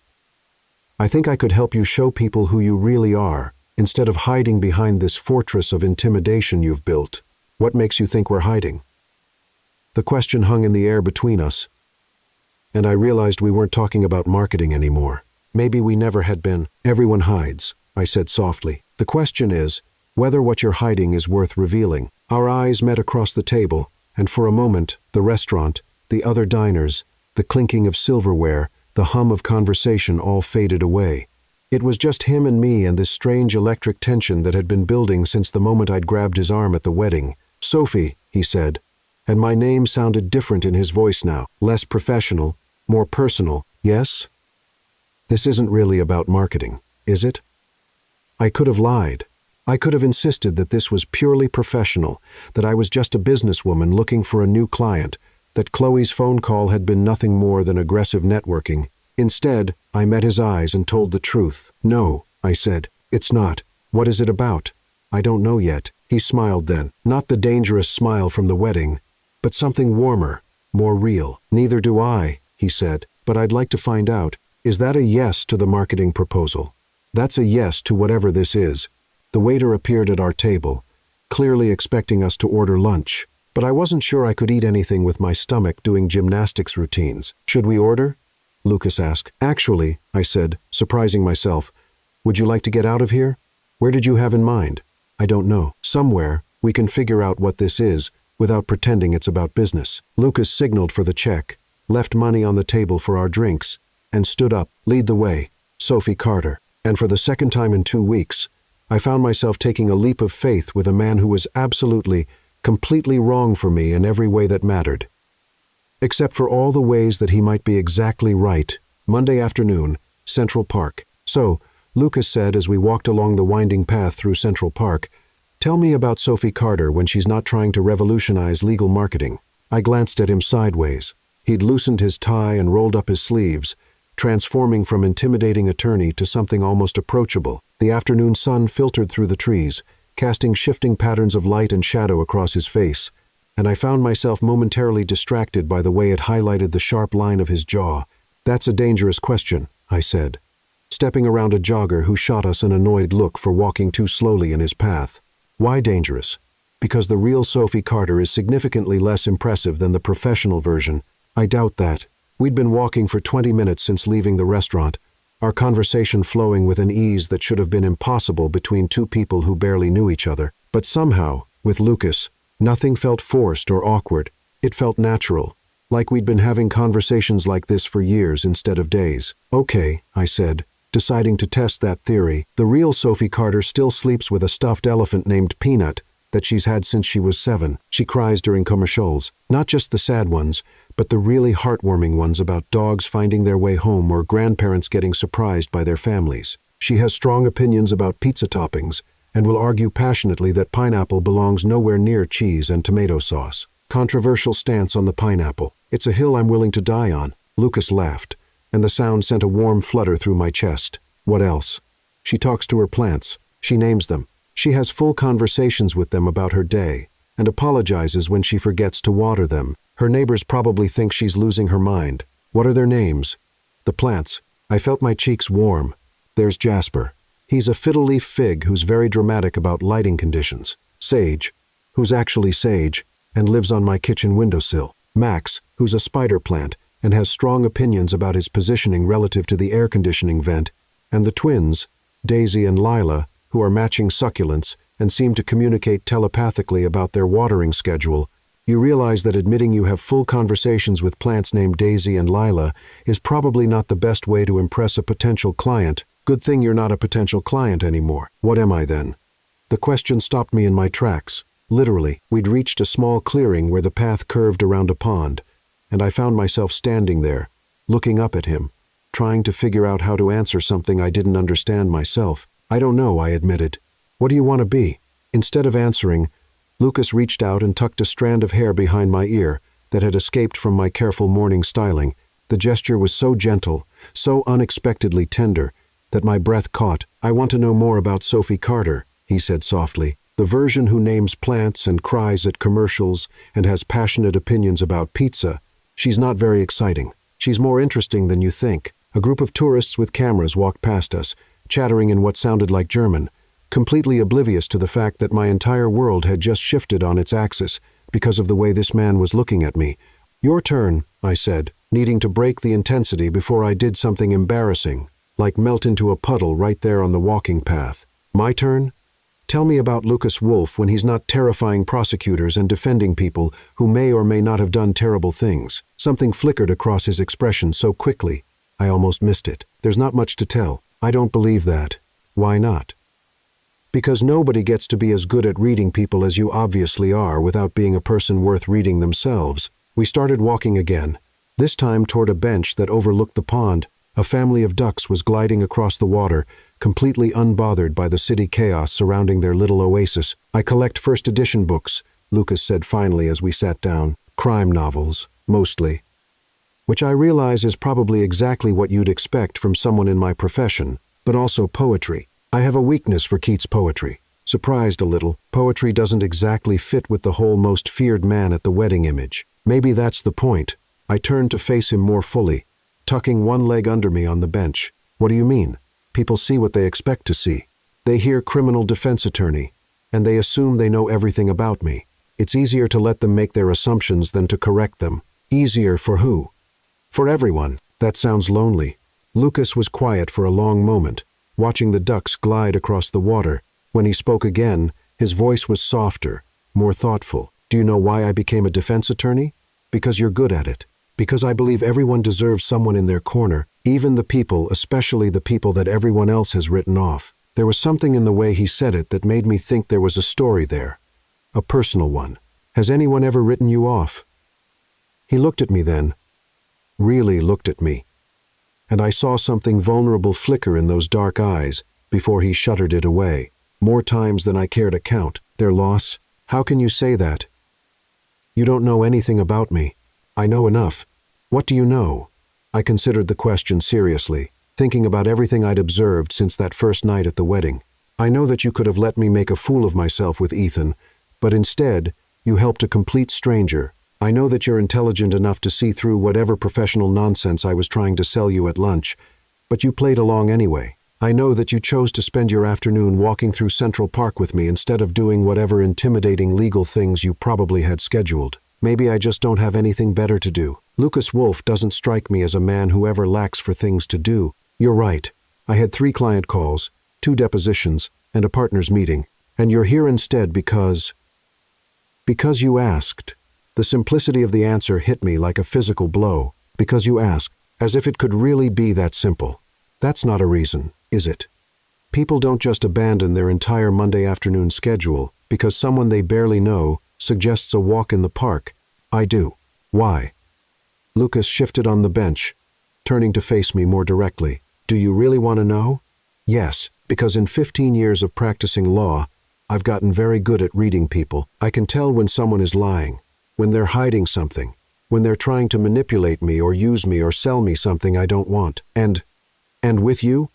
I think I could help you show people who you really are, instead of hiding behind this fortress of intimidation you've built. What makes you think we're hiding? The question hung in the air between us, and I realized we weren't talking about marketing anymore. Maybe we never had been. Everyone hides, I said softly. The question is whether what you're hiding is worth revealing. Our eyes met across the table, and for a moment, the restaurant, the other diners, the clinking of silverware, the hum of conversation all faded away. It was just him and me and this strange electric tension that had been building since the moment I'd grabbed his arm at the wedding. Sophie, he said, and my name sounded different in his voice now, less professional, more personal. Yes? This isn't really about marketing, is it? I could have lied. I could have insisted that this was purely professional, that I was just a businesswoman looking for a new client, that Chloe's phone call had been nothing more than aggressive networking. Instead, I met his eyes and told the truth. No, I said, it's not. What is it about? I don't know yet. He smiled then, not the dangerous smile from the wedding, but something warmer, more real. Neither do I, he said, but I'd like to find out. Is that a yes to the marketing proposal? That's a yes to whatever this is. The waiter appeared at our table, clearly expecting us to order lunch, but I wasn't sure I could eat anything with my stomach doing gymnastics routines. Should we order? Lucas asked. Actually, I said, surprising myself, would you like to get out of here? Where did you have in mind? I don't know. Somewhere, we can figure out what this is without pretending it's about business. Lucas signaled for the check, left money on the table for our drinks, and stood up. Lead the way, Sophie Carter. And for the second time in 2 weeks, I found myself taking a leap of faith with a man who was absolutely, completely wrong for me in every way that mattered. Except for all the ways that he might be exactly right. Monday afternoon, Central Park. So, Lucas said as we walked along the winding path through Central Park, tell me about Sophie Carter when she's not trying to revolutionize legal marketing. I glanced at him sideways. He'd loosened his tie and rolled up his sleeves, transforming from intimidating attorney to something almost approachable. The afternoon sun filtered through the trees, casting shifting patterns of light and shadow across his face, and I found myself momentarily distracted by the way it highlighted the sharp line of his jaw. That's a dangerous question, I said, stepping around a jogger who shot us an annoyed look for walking too slowly in his path. Why dangerous? Because the real Sophie Carter is significantly less impressive than the professional version. I doubt that. We'd been walking for 20 minutes since leaving the restaurant, our conversation flowing with an ease that should have been impossible between two people who barely knew each other. But somehow, with Lucas, nothing felt forced or awkward. It felt natural, like we'd been having conversations like this for years instead of days. Okay, I said, deciding to test that theory. The real Sophie Carter still sleeps with a stuffed elephant named Peanut that she's had since she was 7. She cries during commercials, not just the sad ones, but the really heartwarming ones about dogs finding their way home or grandparents getting surprised by their families. She has strong opinions about pizza toppings and will argue passionately that pineapple belongs nowhere near cheese and tomato sauce. Controversial stance on the pineapple. It's a hill I'm willing to die on. Lucas laughed, and the sound sent a warm flutter through my chest. What else? She talks to her plants. She names them. She has full conversations with them about her day, and apologizes when she forgets to water them. Her neighbors probably think she's losing her mind. What are their names? The plants. I felt my cheeks warm. There's Jasper. He's a fiddle-leaf fig who's very dramatic about lighting conditions. Sage, who's actually sage, and lives on my kitchen windowsill. Max, who's a spider plant, and has strong opinions about his positioning relative to the air conditioning vent. And the twins, Daisy and Lila, who are matching succulents and seem to communicate telepathically about their watering schedule. You realize that admitting you have full conversations with plants named Daisy and Lila is probably not the best way to impress a potential client. Good thing you're not a potential client anymore. What am I then? The question stopped me in my tracks. Literally, we'd reached a small clearing where the path curved around a pond, and I found myself standing there, looking up at him, trying to figure out how to answer something I didn't understand myself. I don't know, I admitted. What do you want to be? Instead of answering, Lucas reached out and tucked a strand of hair behind my ear that had escaped from my careful morning styling. The gesture was so gentle, so unexpectedly tender, that my breath caught. I want to know more about Sophie Carter, he said softly. The version who names plants and cries at commercials and has passionate opinions about pizza. She's not very exciting. She's more interesting than you think. A group of tourists with cameras walked past us, chattering in what sounded like German, completely oblivious to the fact that my entire world had just shifted on its axis because of the way this man was looking at me. Your turn, I said, needing to break the intensity before I did something embarrassing, like melt into a puddle right there on the walking path. My turn? Tell me about Lucas Wolfe when he's not terrifying prosecutors and defending people who may or may not have done terrible things. Something flickered across his expression so quickly, I almost missed it. There's not much to tell. I don't believe that. Why not? Because nobody gets to be as good at reading people as you obviously are without being a person worth reading themselves. We started walking again, this time toward a bench that overlooked the pond. A family of ducks was gliding across the water, completely unbothered by the city chaos surrounding their little oasis. I collect first edition books, Lucas said finally as we sat down. Crime novels, mostly. Which I realize is probably exactly what you'd expect from someone in my profession, but also poetry. I have a weakness for Keats' poetry. Surprised a little, poetry doesn't exactly fit with the whole most feared man at the wedding image. Maybe that's the point. I turned to face him more fully, tucking one leg under me on the bench. What do you mean? People see what they expect to see. They hear criminal defense attorney, and they assume they know everything about me. It's easier to let them make their assumptions than to correct them. Easier for who? For everyone. That sounds lonely. Lucas was quiet for a long moment, watching the ducks glide across the water. When he spoke again, his voice was softer, more thoughtful. Do you know why I became a defense attorney? Because you're good at it. Because I believe everyone deserves someone in their corner, even the people, especially the people that everyone else has written off. There was something in the way he said it that made me think there was a story there. A personal one. Has anyone ever written you off? He looked at me then. Really looked at me. And I saw something vulnerable flicker in those dark eyes before he shuttered it away. More times than I care to count. Their loss? How can you say that? You don't know anything about me. I know enough. What do you know? I considered the question seriously, thinking about everything I'd observed since that first night at the wedding. I know that you could have let me make a fool of myself with Ethan, but instead, you helped a complete stranger. I know that you're intelligent enough to see through whatever professional nonsense I was trying to sell you at lunch, but you played along anyway. I know that you chose to spend your afternoon walking through Central Park with me instead of doing whatever intimidating legal things you probably had scheduled. Maybe I just don't have anything better to do. Lucas Wolfe doesn't strike me as a man who ever lacks for things to do. You're right. I had 3 client calls, 2 depositions, and a partners meeting. And you're here instead because you asked. The simplicity of the answer hit me like a physical blow. Because you asked, as if it could really be that simple. That's not a reason, is it? People don't just abandon their entire Monday afternoon schedule because someone they barely know suggests a walk in the park. I do. Why? Lucas shifted on the bench, turning to face me more directly. Do you really want to know? Yes, because in 15 years of practicing law, I've gotten very good at reading people. I can tell when someone is lying, when they're hiding something, when they're trying to manipulate me or use me or sell me something I don't want. And with you,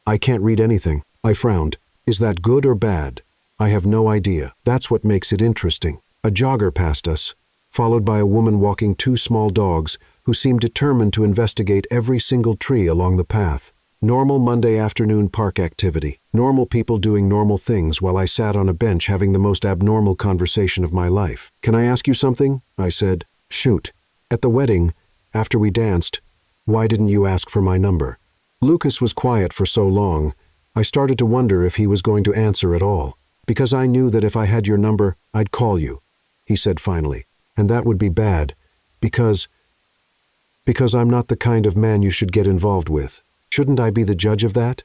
I can't read anything. I frowned. Is that good or bad? I have no idea. That's what makes it interesting. A jogger passed us, followed by a woman walking 2 small dogs who seemed determined to investigate every single tree along the path. Normal Monday afternoon park activity. Normal people doing normal things while I sat on a bench having the most abnormal conversation of my life. Can I ask you something? I said. Shoot. At the wedding, after we danced, why didn't you ask for my number? Lucas was quiet for so long, I started to wonder if he was going to answer at all. Because I knew that if I had your number, I'd call you, he said finally. And that would be bad, because I'm not the kind of man you should get involved with. Shouldn't I be the judge of that?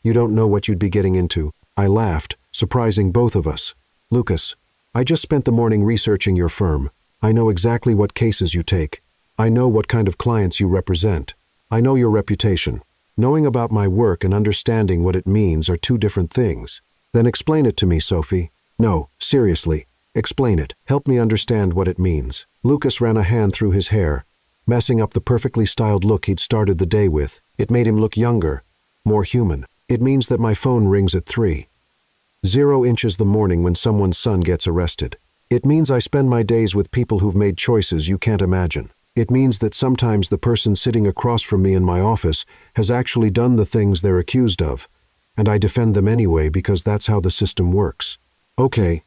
You don't know what you'd be getting into. I laughed, surprising both of us. Lucas, I just spent the morning researching your firm. I know exactly what cases you take. I know what kind of clients you represent. I know your reputation. Knowing about my work and understanding what it means are 2 different things. Then explain it to me, Sophie. No, seriously, explain it. Help me understand what it means. Lucas ran a hand through his hair, messing up the perfectly styled look he'd started the day with. It made him look younger, more human. It means that my phone rings at 3:00 the morning when someone's son gets arrested. It means I spend my days with people who've made choices you can't imagine. It means that sometimes the person sitting across from me in my office has actually done the things they're accused of, and I defend them anyway because that's how the system works. Okay.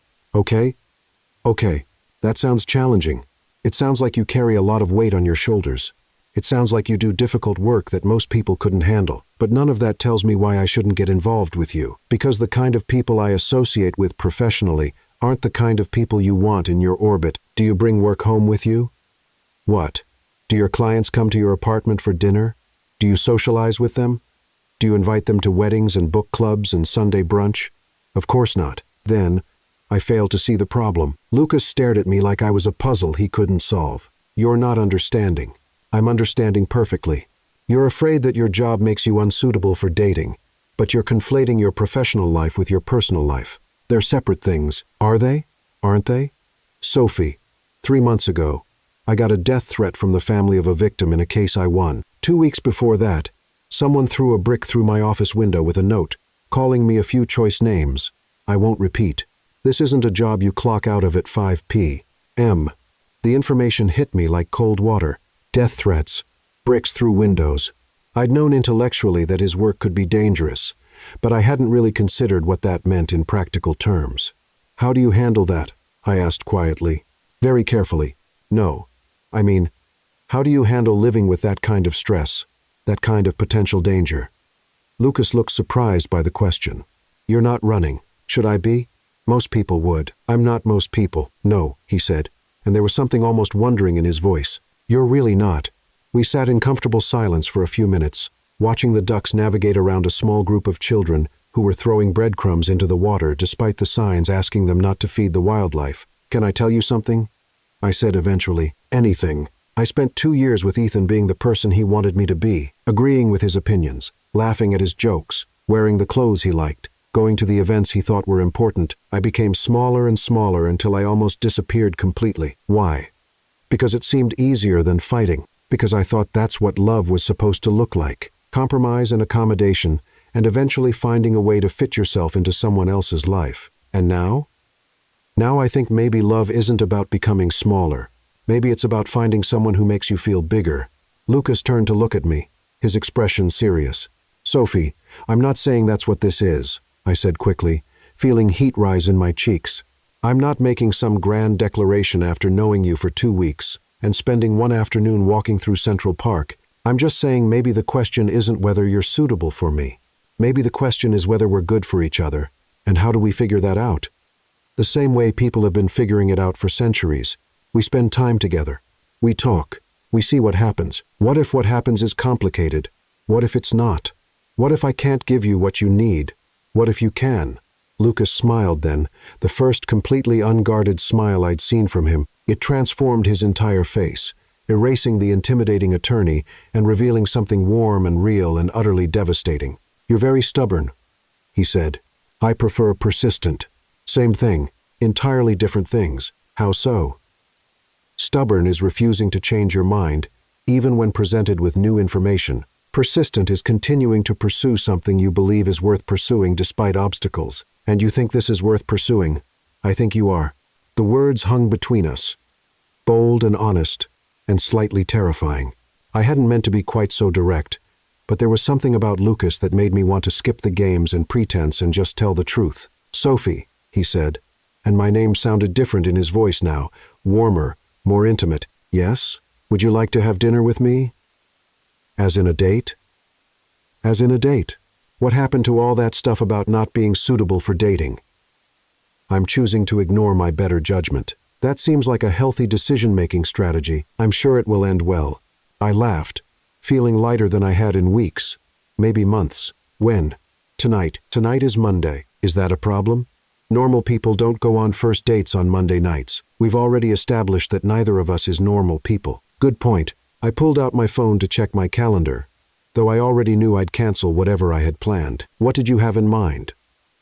That sounds challenging. It sounds like you carry a lot of weight on your shoulders. It sounds like you do difficult work that most people couldn't handle. But none of that tells me why I shouldn't get involved with you. Because the kind of people I associate with professionally aren't the kind of people you want in your orbit. Do you bring work home with you? What? Do your clients come to your apartment for dinner? Do you socialize with them? Do you invite them to weddings and book clubs and Sunday brunch? Of course not. Then, I failed to see the problem. Lucas stared at me like I was a puzzle he couldn't solve. You're not understanding. I'm understanding perfectly. You're afraid that your job makes you unsuitable for dating, but you're conflating your professional life with your personal life. They're separate things. Are they? Aren't they? Sophie, 3 months ago, I got a death threat from the family of a victim in a case I won. 2 weeks before that, someone threw a brick through my office window with a note, calling me a few choice names. I won't repeat. This isn't a job you clock out of at 5 p.m. The information hit me like cold water. Death threats, bricks through windows. I'd known intellectually that his work could be dangerous, but I hadn't really considered what that meant in practical terms. How do you handle that? I asked quietly. Very carefully. No. I mean, how do you handle living with that kind of stress, that kind of potential danger? Lucas looked surprised by the question. You're not running. Should I be? Most people would. I'm not most people. No, he said, and there was something almost wondering in his voice. You're really not. We sat in comfortable silence for a few minutes, watching the ducks navigate around a small group of children who were throwing breadcrumbs into the water despite the signs asking them not to feed the wildlife. Can I tell you something? I said eventually. Anything. I spent 2 years with Ethan being the person he wanted me to be, agreeing with his opinions, laughing at his jokes, wearing the clothes he liked, going to the events he thought were important. I became smaller and smaller until I almost disappeared completely. Why? Because it seemed easier than fighting. Because I thought that's what love was supposed to look like. Compromise and accommodation, and eventually finding a way to fit yourself into someone else's life. And now? Now I think maybe love isn't about becoming smaller. Maybe it's about finding someone who makes you feel bigger. Lucas turned to look at me, his expression serious. Sophie, I'm not saying that's what this is, I said quickly, feeling heat rise in my cheeks. I'm not making some grand declaration after knowing you for 2 weeks and spending one afternoon walking through Central Park. I'm just saying maybe the question isn't whether you're suitable for me. Maybe the question is whether we're good for each other. And how do we figure that out? The same way people have been figuring it out for centuries. We spend time together. We talk. We see what happens. What if what happens is complicated? What if it's not? What if I can't give you what you need? What if you can? Lucas smiled then, the first completely unguarded smile I'd seen from him. It transformed his entire face, erasing the intimidating attorney and revealing something warm and real and utterly devastating. You're very stubborn, he said. I prefer persistent. Same thing, entirely different things. How so? Stubborn is refusing to change your mind, even when presented with new information. Persistent is continuing to pursue something you believe is worth pursuing despite obstacles. And you think this is worth pursuing? I think you are. The words hung between us, bold and honest, and slightly terrifying. I hadn't meant to be quite so direct, but there was something about Lucas that made me want to skip the games and pretense and just tell the truth. Sophie, he said, and my name sounded different in his voice now, warmer, more intimate. Yes? Would you like to have dinner with me? As in a date? As in a date. What happened to all that stuff about not being suitable for dating? I'm choosing to ignore my better judgment. That seems like a healthy decision-making strategy. I'm sure it will end well. I laughed, feeling lighter than I had in weeks, maybe months. When? Tonight. Tonight is Monday. Is that a problem? Normal people don't go on first dates on Monday nights. We've already established that neither of us is normal people. Good point. I pulled out my phone to check my calendar, though I already knew I'd cancel whatever I had planned. What did you have in mind?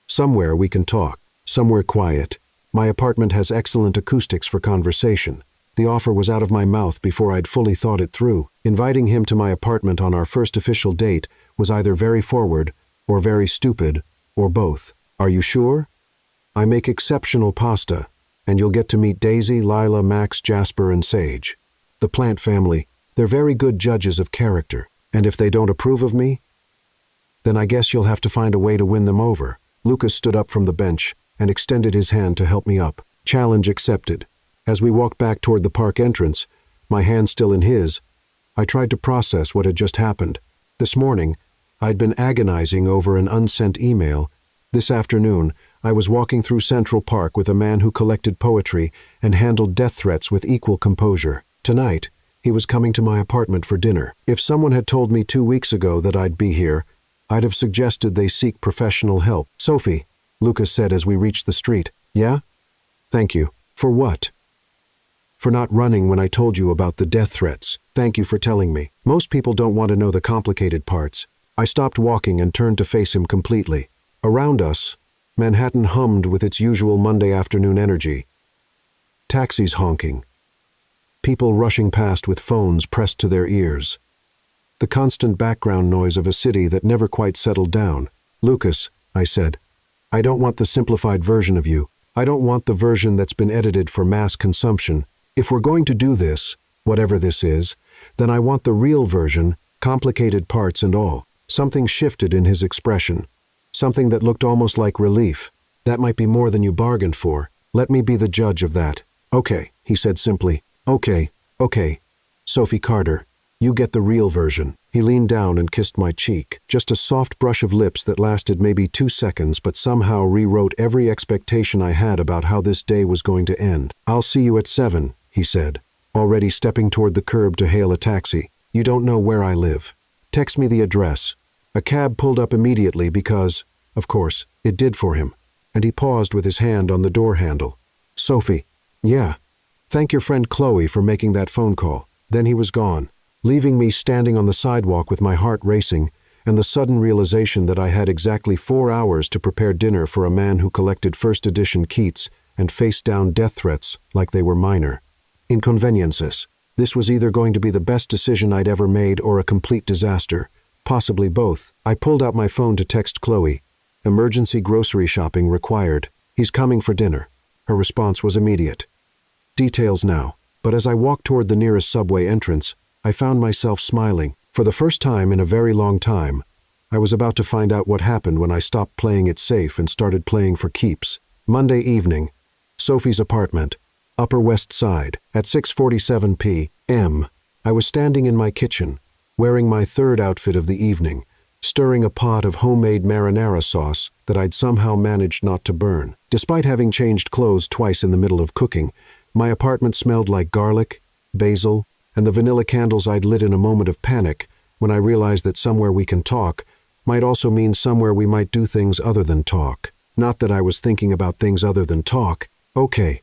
Somewhere we can talk. Somewhere quiet. My apartment has excellent acoustics for conversation. The offer was out of my mouth before I'd fully thought it through. Inviting him to my apartment on our first official date was either very forward, or very stupid, or both. Are you sure? I make exceptional pasta, and you'll get to meet Daisy, Lila, Max, Jasper, and Sage. The plant family, they're very good judges of character. And if they don't approve of me, then I guess you'll have to find a way to win them over. Lucas stood up from the bench and extended his hand to help me up. Challenge accepted. As we walked back toward the park entrance, my hand still in his, I tried to process what had just happened. This morning, I'd been agonizing over an unsent email. This afternoon, I was walking through Central Park with a man who collected poetry and handled death threats with equal composure. Tonight, he was coming to my apartment for dinner. If someone had told me 2 weeks ago that I'd be here, I'd have suggested they seek professional help. Sophie, Lucas said as we reached the street. Yeah? Thank you. For what? For not running when I told you about the death threats. Thank you for telling me. Most people don't want to know the complicated parts. I stopped walking and turned to face him completely. Around us, Manhattan hummed with its usual Monday afternoon energy. Taxis honking. People rushing past with phones pressed to their ears. The constant background noise of a city that never quite settled down. Lucas, I said, I don't want the simplified version of you. I don't want the version that's been edited for mass consumption. If we're going to do this, whatever this is, then I want the real version, complicated parts and all. Something shifted in his expression. Something that looked almost like relief. That might be more than you bargained for. Let me be the judge of that. Okay, he said simply. Okay. Sophie Carter, you get the real version. He leaned down and kissed my cheek. Just a soft brush of lips that lasted maybe 2 seconds but somehow rewrote every expectation I had about how this day was going to end. I'll see you at 7, he said, already stepping toward the curb to hail a taxi. You don't know where I live. Text me the address. A cab pulled up immediately because, of course, it did for him, and he paused with his hand on the door handle. Sophie. Yeah. Thank your friend Chloe for making that phone call. Then he was gone, leaving me standing on the sidewalk with my heart racing and the sudden realization that I had exactly 4 hours to prepare dinner for a man who collected first edition Keats and faced down death threats like they were minor inconveniences. This was either going to be the best decision I'd ever made or a complete disaster, possibly both. I pulled out my phone to text Chloe. Emergency grocery shopping required. He's coming for dinner. Her response was immediate. Details now. But as I walked toward the nearest subway entrance, I found myself smiling. For the first time in a very long time, I was about to find out what happened when I stopped playing it safe and started playing for keeps. Monday evening. Sophie's apartment. Upper West Side. At 6:47 p.m. I was standing in my kitchen, wearing my third outfit of the evening, stirring a pot of homemade marinara sauce that I'd somehow managed not to burn. Despite having changed clothes twice in the middle of cooking, my apartment smelled like garlic, basil, and the vanilla candles I'd lit in a moment of panic when I realized that somewhere we can talk might also mean somewhere we might do things other than talk. Not that I was thinking about things other than talk. Okay.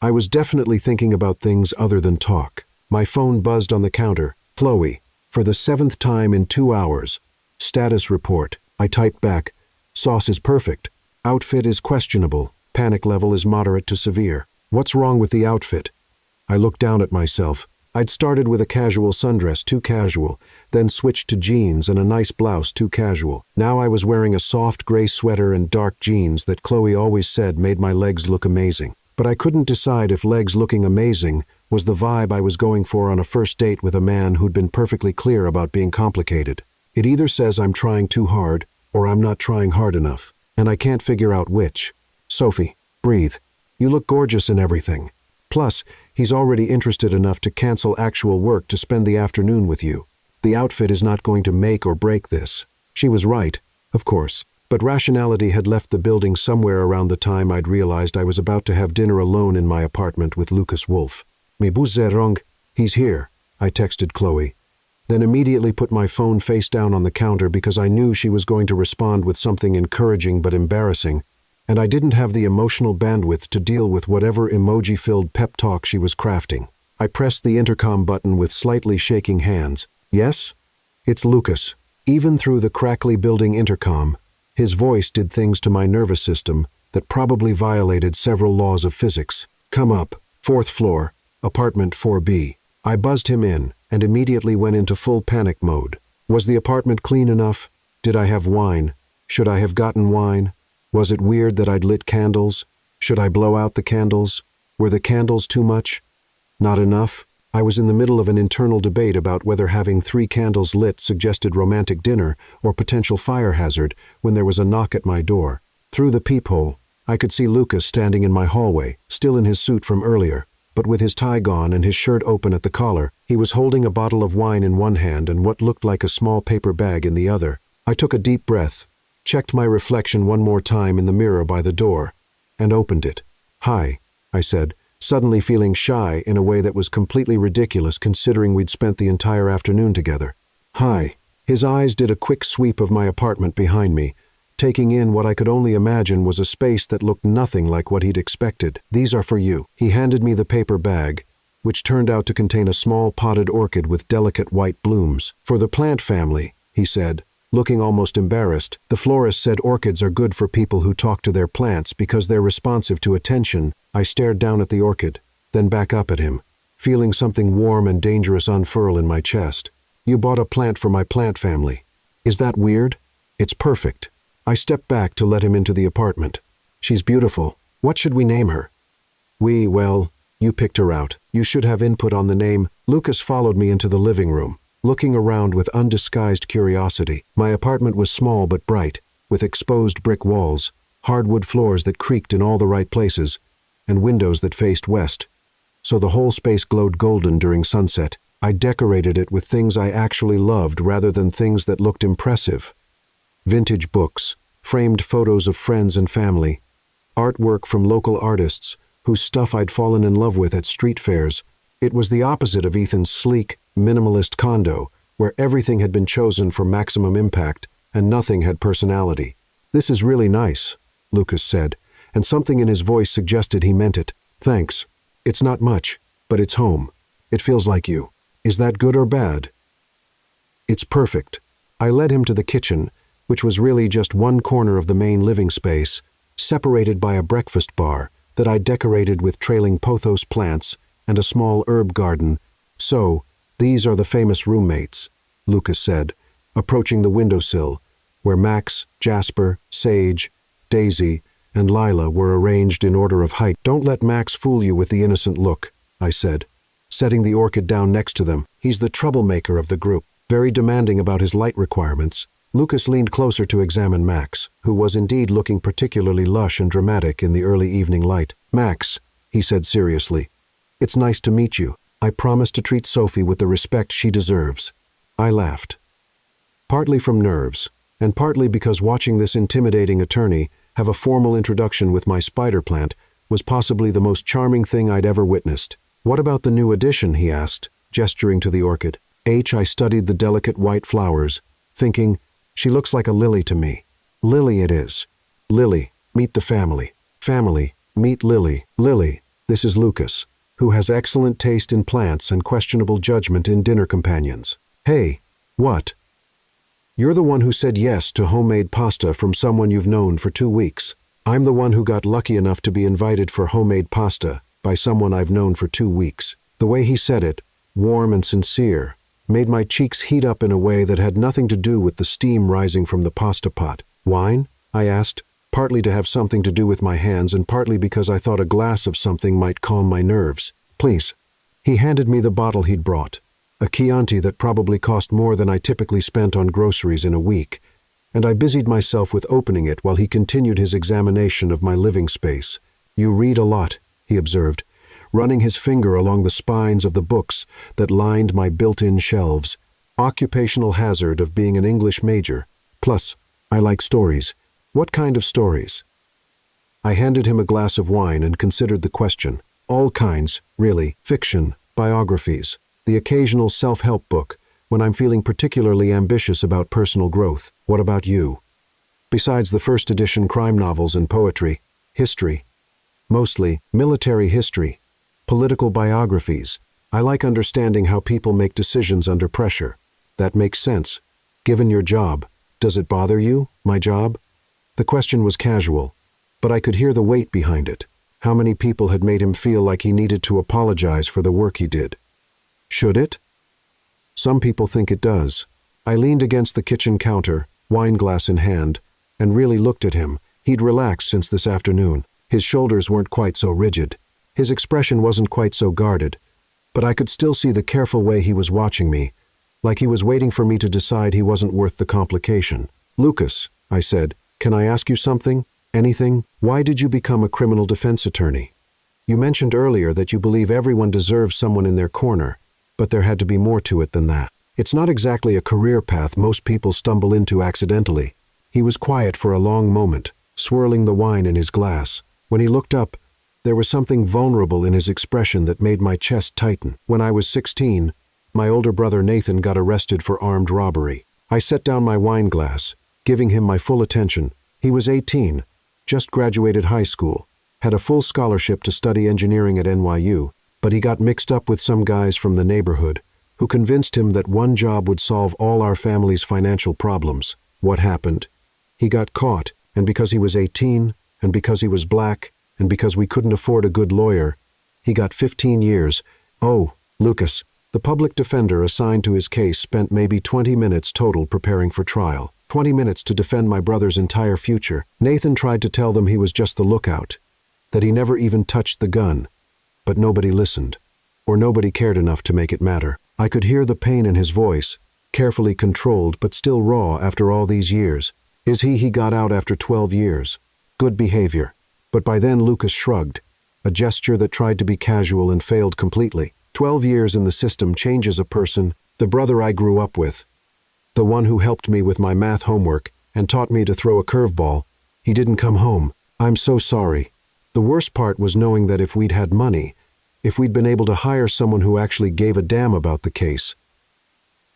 I was definitely thinking about things other than talk. My phone buzzed on the counter. Chloe. For the 7th time in 2 hours. Status report. I typed back. Sauce is perfect. Outfit is questionable. Panic level is moderate to severe. What's wrong with the outfit? I looked down at myself. I'd started with a casual sundress, too casual, then switched to jeans and a nice blouse, too casual. Now I was wearing a soft gray sweater and dark jeans that Chloe always said made my legs look amazing. But I couldn't decide if legs looking amazing was the vibe I was going for on a first date with a man who'd been perfectly clear about being complicated. It either says I'm trying too hard or I'm not trying hard enough, and I can't figure out which. Sophie, breathe. You look gorgeous in everything. Plus, he's already interested enough to cancel actual work to spend the afternoon with you. The outfit is not going to make or break this. She was right, of course, but rationality had left the building somewhere around the time I'd realized I was about to have dinner alone in my apartment with Lucas Wolf. "Me buzzerong, he's here," I texted Chloe, then immediately put my phone face down on the counter because I knew she was going to respond with something encouraging but embarrassing, and I didn't have the emotional bandwidth to deal with whatever emoji-filled pep talk she was crafting. I pressed the intercom button with slightly shaking hands. "Yes? It's Lucas." Even through the crackly building intercom, his voice did things to my nervous system that probably violated several laws of physics. "Come up, 4th floor, apartment 4B. I buzzed him in and immediately went into full panic mode. Was the apartment clean enough? Did I have wine? Should I have gotten wine? Was it weird that I'd lit candles? Should I blow out the candles? Were the candles too much? Not enough? I was in the middle of an internal debate about whether having 3 candles lit suggested romantic dinner or potential fire hazard when there was a knock at my door. Through the peephole, I could see Lucas standing in my hallway, still in his suit from earlier, but with his tie gone and his shirt open at the collar. He was holding a bottle of wine in one hand and what looked like a small paper bag in the other. I took a deep breath, checked my reflection one more time in the mirror by the door, and opened it. "Hi," I said, suddenly feeling shy in a way that was completely ridiculous considering we'd spent the entire afternoon together. "Hi." His eyes did a quick sweep of my apartment behind me, taking in what I could only imagine was a space that looked nothing like what he'd expected. "These are for you." He handed me the paper bag, which turned out to contain a small potted orchid with delicate white blooms. "For the plant family," he said, looking almost embarrassed. "The florist said orchids are good for people who talk to their plants because they're responsive to attention." I stared down at the orchid, then back up at him, feeling something warm and dangerous unfurl in my chest. "You bought a plant for my plant family. Is that weird? It's perfect." I stepped back to let him into the apartment. "She's beautiful. What should we name her?" Well, you picked her out. You should have input on the name." Lucas followed me into the living room, looking around with undisguised curiosity. My apartment was small but bright, with exposed brick walls, hardwood floors that creaked in all the right places, and windows that faced west, so the whole space glowed golden during sunset. I decorated it with things I actually loved rather than things that looked impressive. Vintage books, framed photos of friends and family, artwork from local artists whose stuff I'd fallen in love with at street fairs. It was the opposite of Ethan's sleek, minimalist condo, where everything had been chosen for maximum impact and nothing had personality. "This is really nice," Lucas said, and something in his voice suggested he meant it. "Thanks. It's not much, but it's home. It feels like you. Is that good or bad?" "It's perfect." I led him to the kitchen, which was really just one corner of the main living space, separated by a breakfast bar that I decorated with trailing pothos plants and a small herb garden. "So, these are the famous roommates," Lucas said, approaching the windowsill, where Max, Jasper, Sage, Daisy, and Lila were arranged in order of height. "Don't let Max fool you with the innocent look," I said, setting the orchid down next to them. "He's the troublemaker of the group, very demanding about his light requirements, Lucas leaned closer to examine Max, who was indeed looking particularly lush and dramatic in the early evening light. "Max," he said seriously, "it's nice to meet you. I promise to treat Sophie with the respect she deserves." I laughed. Partly from nerves, and partly because watching this intimidating attorney have a formal introduction with my spider plant was possibly the most charming thing I'd ever witnessed. "What about the new addition?" he asked, gesturing to the orchid. I studied the delicate white flowers, thinking, she looks like a lily to me. Lily it is. Lily, meet the family. Family, meet Lily. Lily, this is Lucas, who has excellent taste in plants and questionable judgment in dinner companions. Hey, what? You're the one who said yes to homemade pasta from someone you've known for 2 weeks. I'm the one who got lucky enough to be invited for homemade pasta by someone I've known for 2 weeks. The way he said it, warm and sincere, made my cheeks heat up in a way that had nothing to do with the steam rising from the pasta pot. "Wine?" I asked, partly to have something to do with my hands and partly because I thought a glass of something might calm my nerves. "Please." He handed me the bottle he'd brought, a Chianti that probably cost more than I typically spent on groceries in a week, and I busied myself with opening it while he continued his examination of my living space. "You read a lot," he observed, running his finger along the spines of the books that lined my built-in shelves. "Occupational hazard of being an English major. Plus, I like stories. What kind of stories?" I handed him a glass of wine and considered the question. "All kinds, really. Fiction, biographies, the occasional self-help book, when I'm feeling particularly ambitious about personal growth. What about you?" "Besides the first edition crime novels and poetry, history. Mostly military history. Political biographies. I like understanding how people make decisions under pressure. That makes sense. Given your job, does it bother you, my job?" The question was casual, but I could hear the weight behind it. How many people had made him feel like he needed to apologize for the work he did? Should it? Some people think it does. I leaned against the kitchen counter, wine glass in hand, and really looked at him. He'd relaxed since this afternoon. His shoulders weren't quite so rigid. His expression wasn't quite so guarded, but I could still see the careful way he was watching me, like he was waiting for me to decide he wasn't worth the complication. "Lucas," I said, "can I ask you something? Anything? Why did you become a criminal defense attorney? You mentioned earlier that you believe everyone deserves someone in their corner, but there had to be more to it than that. It's not exactly a career path most people stumble into accidentally." He was quiet for a long moment, swirling the wine in his glass. When he looked up, there was something vulnerable in his expression that made my chest tighten. "When I was 16, my older brother Nathan got arrested for armed robbery. I set down my wine glass, giving him my full attention. He was 18, just graduated high school, had a full scholarship to study engineering at NYU, but he got mixed up with some guys from the neighborhood who convinced him that one job would solve all our family's financial problems. What happened? He got caught, and because he was 18, and because he was black, and because we couldn't afford a good lawyer, he got 15 years. Oh, Lucas, the public defender assigned to his case spent maybe 20 minutes total preparing for trial. 20 minutes to defend my brother's entire future. Nathan tried to tell them he was just the lookout, that he never even touched the gun, but nobody listened, or nobody cared enough to make it matter. I could hear the pain in his voice, carefully controlled but still raw after all these years. He got out after 12 years. Good behavior. But by then Lucas shrugged, a gesture that tried to be casual and failed completely. 12 years in the system changes a person. The brother I grew up with, the one who helped me with my math homework and taught me to throw a curveball, he didn't come home. I'm so sorry. The worst part was knowing that if we'd had money, if we'd been able to hire someone who actually gave a damn about the case,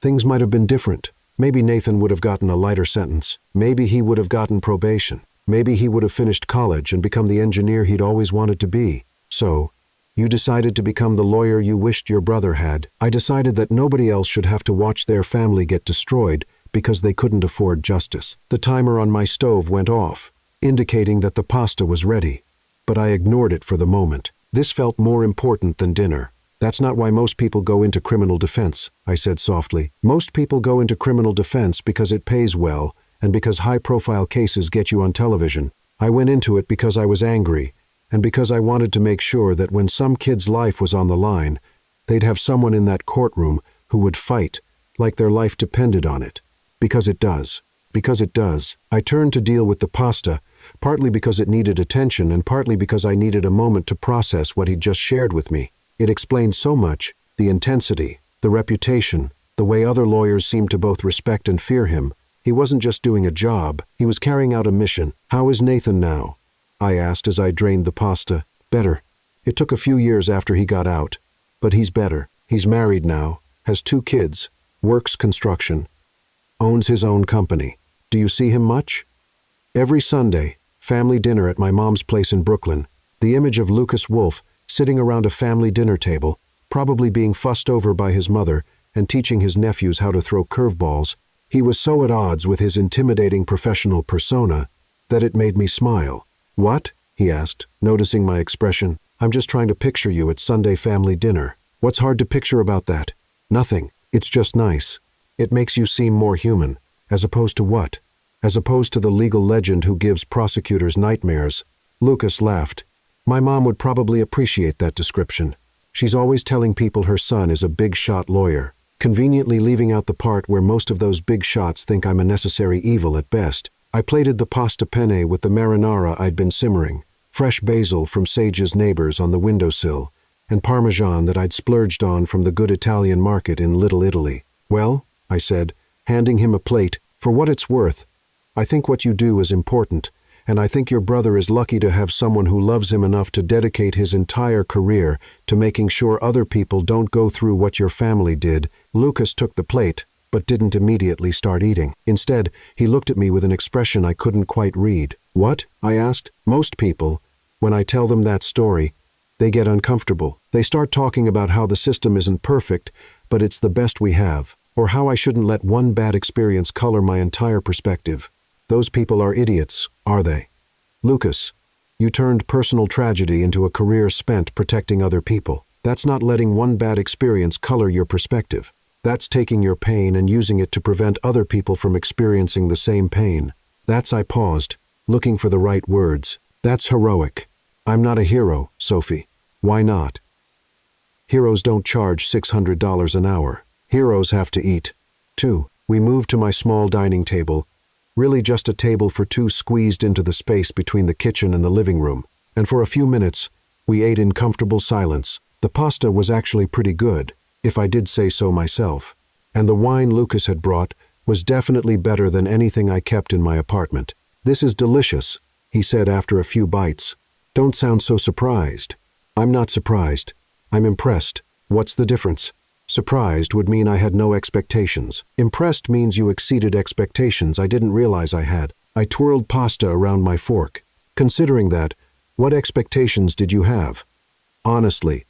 things might have been different. Maybe Nathan would have gotten a lighter sentence. Maybe he would have gotten probation. Maybe he would have finished college and become the engineer he'd always wanted to be. So, you decided to become the lawyer you wished your brother had. I decided that nobody else should have to watch their family get destroyed because they couldn't afford justice. The timer on my stove went off, indicating that the pasta was ready, but I ignored it for the moment. This felt more important than dinner. "That's not why most people go into criminal defense," I said softly. "Most people go into criminal defense because it pays well and because high-profile cases get you on television. I went into it because I was angry, and because I wanted to make sure that when some kid's life was on the line, they'd have someone in that courtroom who would fight like their life depended on it. Because it does. Because it does. I turned to deal with the pasta, partly because it needed attention and partly because I needed a moment to process what he'd just shared with me. It explained so much: the intensity, the reputation, the way other lawyers seemed to both respect and fear him. He wasn't just doing a job, he was carrying out a mission. "How is Nathan now?" I asked as I drained the pasta. "Better. It took a few years after he got out. But he's better. He's married now, has 2 kids, works construction, owns his own company. Do you see him much?" "Every Sunday, family dinner at my mom's place in Brooklyn." The image of Lucas Wolfe sitting around a family dinner table, probably being fussed over by his mother and teaching his nephews how to throw curveballs. He was so at odds with his intimidating professional persona that it made me smile. "What?" he asked, noticing my expression. "I'm just trying to picture you at Sunday family dinner." "What's hard to picture about that?" "Nothing. It's just nice. It makes you seem more human." "As opposed to what?" "As opposed to the legal legend who gives prosecutors nightmares." Lucas laughed. "My mom would probably appreciate that description. She's always telling people her son is a big-shot lawyer, conveniently leaving out the part where most of those big shots think I'm a necessary evil at best." I plated the pasta penne with the marinara I'd been simmering, fresh basil from Sage's neighbors on the windowsill, and Parmesan that I'd splurged on from the good Italian market in Little Italy. "Well," I said, handing him a plate, "for what it's worth, I think what you do is important, and I think your brother is lucky to have someone who loves him enough to dedicate his entire career to making sure other people don't go through what your family did." Lucas took the plate, but didn't immediately start eating. Instead, he looked at me with an expression I couldn't quite read. "What?" I asked. "Most people, when I tell them that story, they get uncomfortable. They start talking about how the system isn't perfect, but it's the best we have, or how I shouldn't let one bad experience color my entire perspective. Those people are idiots, are they? Lucas, you turned personal tragedy into a career spent protecting other people. That's not letting one bad experience color your perspective. That's taking your pain and using it to prevent other people from experiencing the same pain. That's—" I paused, looking for the right words. "That's heroic." "I'm not a hero, Sophie." "Why not?" "Heroes don't charge $600 an hour. Heroes have to eat, too." We moved to my small dining table, really just a table for 2 squeezed into the space between the kitchen and the living room, and for a few minutes we ate in comfortable silence. The pasta was actually pretty good, if I did say so myself, and the wine Lucas had brought was definitely better than anything I kept in my apartment. "This is delicious," he said after a few bites. "Don't sound so surprised." "I'm not surprised. I'm impressed." "What's the difference?" "Surprised would mean I had no expectations. Impressed means you exceeded expectations I didn't realize I had." I twirled pasta around my fork. "Considering that, what expectations did you have?" "Honestly,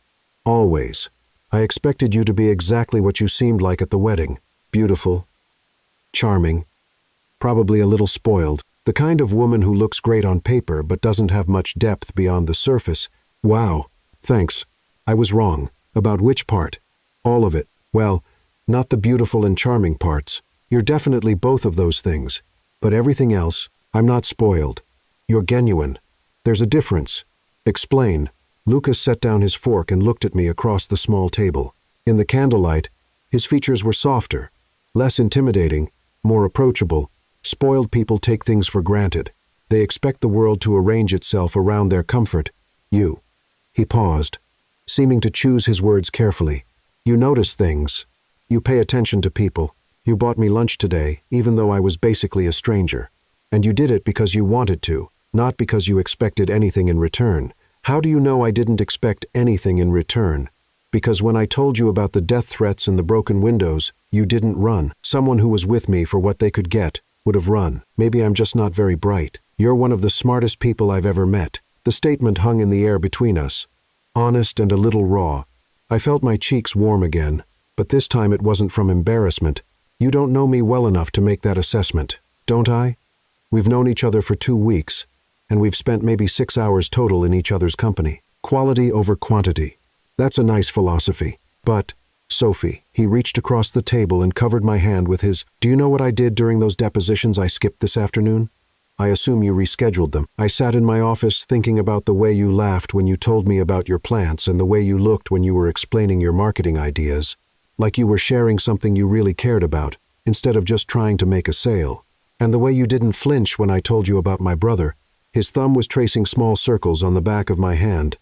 always. I expected you to be exactly what you seemed like at the wedding. Beautiful, charming, probably a little spoiled. The kind of woman who looks great on paper but doesn't have much depth beyond the surface." "Wow, thanks. I was wrong." "About which part?" "All of it." "Well, not the beautiful and charming parts. You're definitely both of those things. But everything else, I'm not spoiled. You're genuine. There's a difference." "Explain." Lucas set down his fork and looked at me across the small table. In the candlelight, his features were softer, less intimidating, more approachable. Spoiled people take things for granted. They expect the world to arrange itself around their comfort. You. He paused, seeming to choose his words carefully. "You notice things. You pay attention to people. You bought me lunch today, even though I was basically a stranger. And you did it because you wanted to, not because you expected anything in return." "How do you know I didn't expect anything in return?" "Because when I told you about the death threats and the broken windows, you didn't run. Someone who was with me for what they could get would have run. Maybe I'm just not very bright. You're one of the smartest people I've ever met." The statement hung in the air between us, honest and a little raw. I felt my cheeks warm again, but this time it wasn't from embarrassment. "You don't know me well enough to make that assessment, don't I? We've known each other for 2 weeks, and we've spent maybe 6 hours total in each other's company. Quality over quantity. That's a nice philosophy. But, Sophie," he reached across the table and covered my hand with his, "do you know what I did during those depositions I skipped this afternoon? I assume you rescheduled them. I sat in my office thinking about the way you laughed when you told me about your plants and the way you looked when you were explaining your marketing ideas, like you were sharing something you really cared about, instead of just trying to make a sale. And the way you didn't flinch when I told you about my brother. His thumb was tracing small circles on the back of my hand,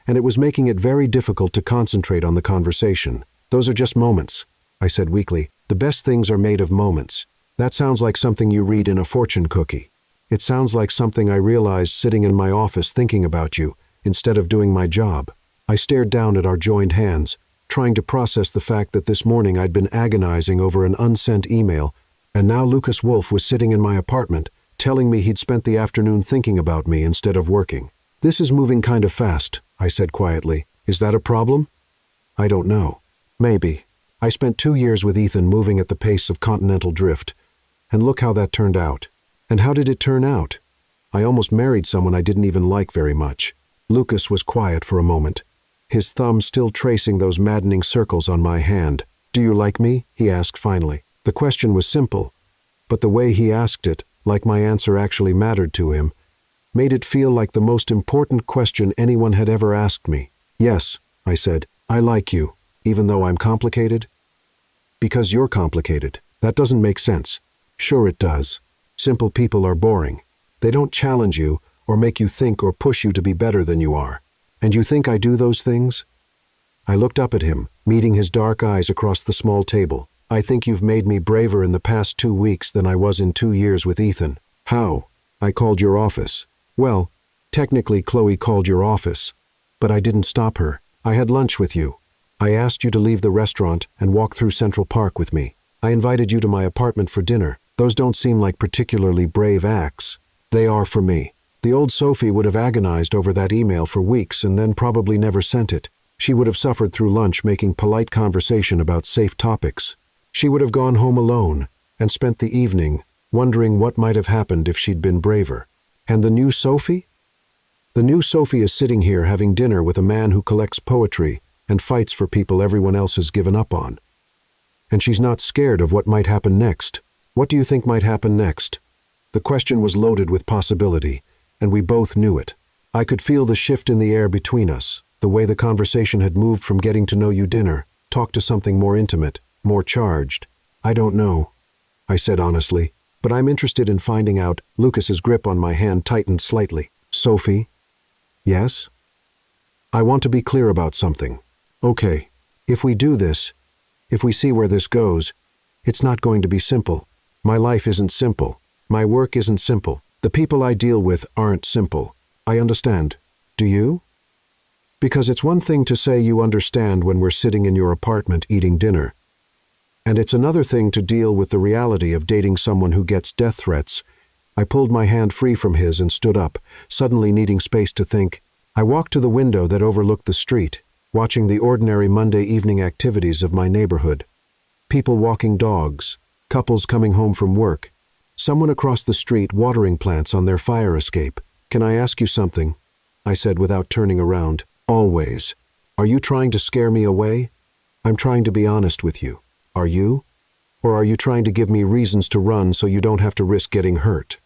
and it was making it very difficult to concentrate on the conversation. Those are just moments, I said weakly. The best things are made of moments. That sounds like something you read in a fortune cookie. It sounds like something I realized sitting in my office thinking about you, instead of doing my job. I stared down at our joined hands, trying to process the fact that this morning I'd been agonizing over an unsent email, and now Lucas Wolfe was sitting in my apartment, telling me he'd spent the afternoon thinking about me instead of working. This is moving kind of fast, I said quietly. Is that a problem? I don't know. Maybe. I spent 2 years with Ethan moving at the pace of continental drift, and look how that turned out. And how did it turn out? I almost married someone I didn't even like very much. Lucas was quiet for a moment, his thumb still tracing those maddening circles on my hand. Do you like me? He asked finally. The question was simple, but the way he asked it, like my answer actually mattered to him, made it feel like the most important question anyone had ever asked me. Yes, I said, I like you, even though I'm complicated. Because you're complicated. That doesn't make sense. Sure it does. Simple people are boring. They don't challenge you or make you think or push you to be better than you are. And you think I do those things? I looked up at him, meeting his dark eyes across the small table. I think you've made me braver in the past 2 weeks than I was in 2 years with Ethan. How? I called your office. Well, technically Chloe called your office, but I didn't stop her. I had lunch with you. I asked you to leave the restaurant and walk through Central Park with me. I invited you to my apartment for dinner. Those don't seem like particularly brave acts. They are for me. The old Sophie would have agonized over that email for weeks and then probably never sent it. She would have suffered through lunch making polite conversation about safe topics. She would have gone home alone and spent the evening wondering what might have happened if she'd been braver. And the new Sophie? The new Sophie is sitting here having dinner with a man who collects poetry and fights for people everyone else has given up on. And she's not scared of what might happen next. What do you think might happen next? The question was loaded with possibility, and we both knew it. I could feel the shift in the air between us, the way the conversation had moved from getting to know you dinner, talk to something more intimate, more charged. I don't know, I said honestly, but I'm interested in finding out. Lucas's grip on my hand tightened slightly. Sophie? Yes? I want to be clear about something. Okay, if we do this, if we see where this goes, it's not going to be simple. My life isn't simple. My work isn't simple. The people I deal with aren't simple. I understand. Do you? Because it's one thing to say you understand when we're sitting in your apartment eating dinner, and it's another thing to deal with the reality of dating someone who gets death threats. I pulled my hand free from his and stood up, suddenly needing space to think. I walked to the window that overlooked the street, watching the ordinary Monday evening activities of my neighborhood. People walking dogs, couples coming home from work, someone across the street watering plants on their fire escape. Can I ask you something? I said without turning around. Always. Are you trying to scare me away? I'm trying to be honest with you. Are you? Or are you trying to give me reasons to run so you don't have to risk getting hurt?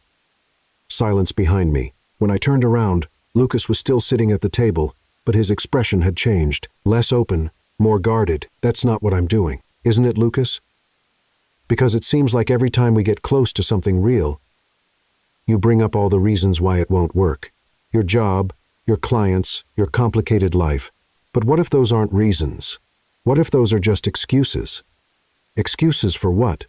Silence behind me. When I turned around, Lucas was still sitting at the table, but his expression had changed. Less open, more guarded. That's not what I'm doing. Isn't it, Lucas? Because it seems like every time we get close to something real, you bring up all the reasons why it won't work. Your job, your clients, your complicated life. But what if those aren't reasons? What if those are just excuses? Excuses for what?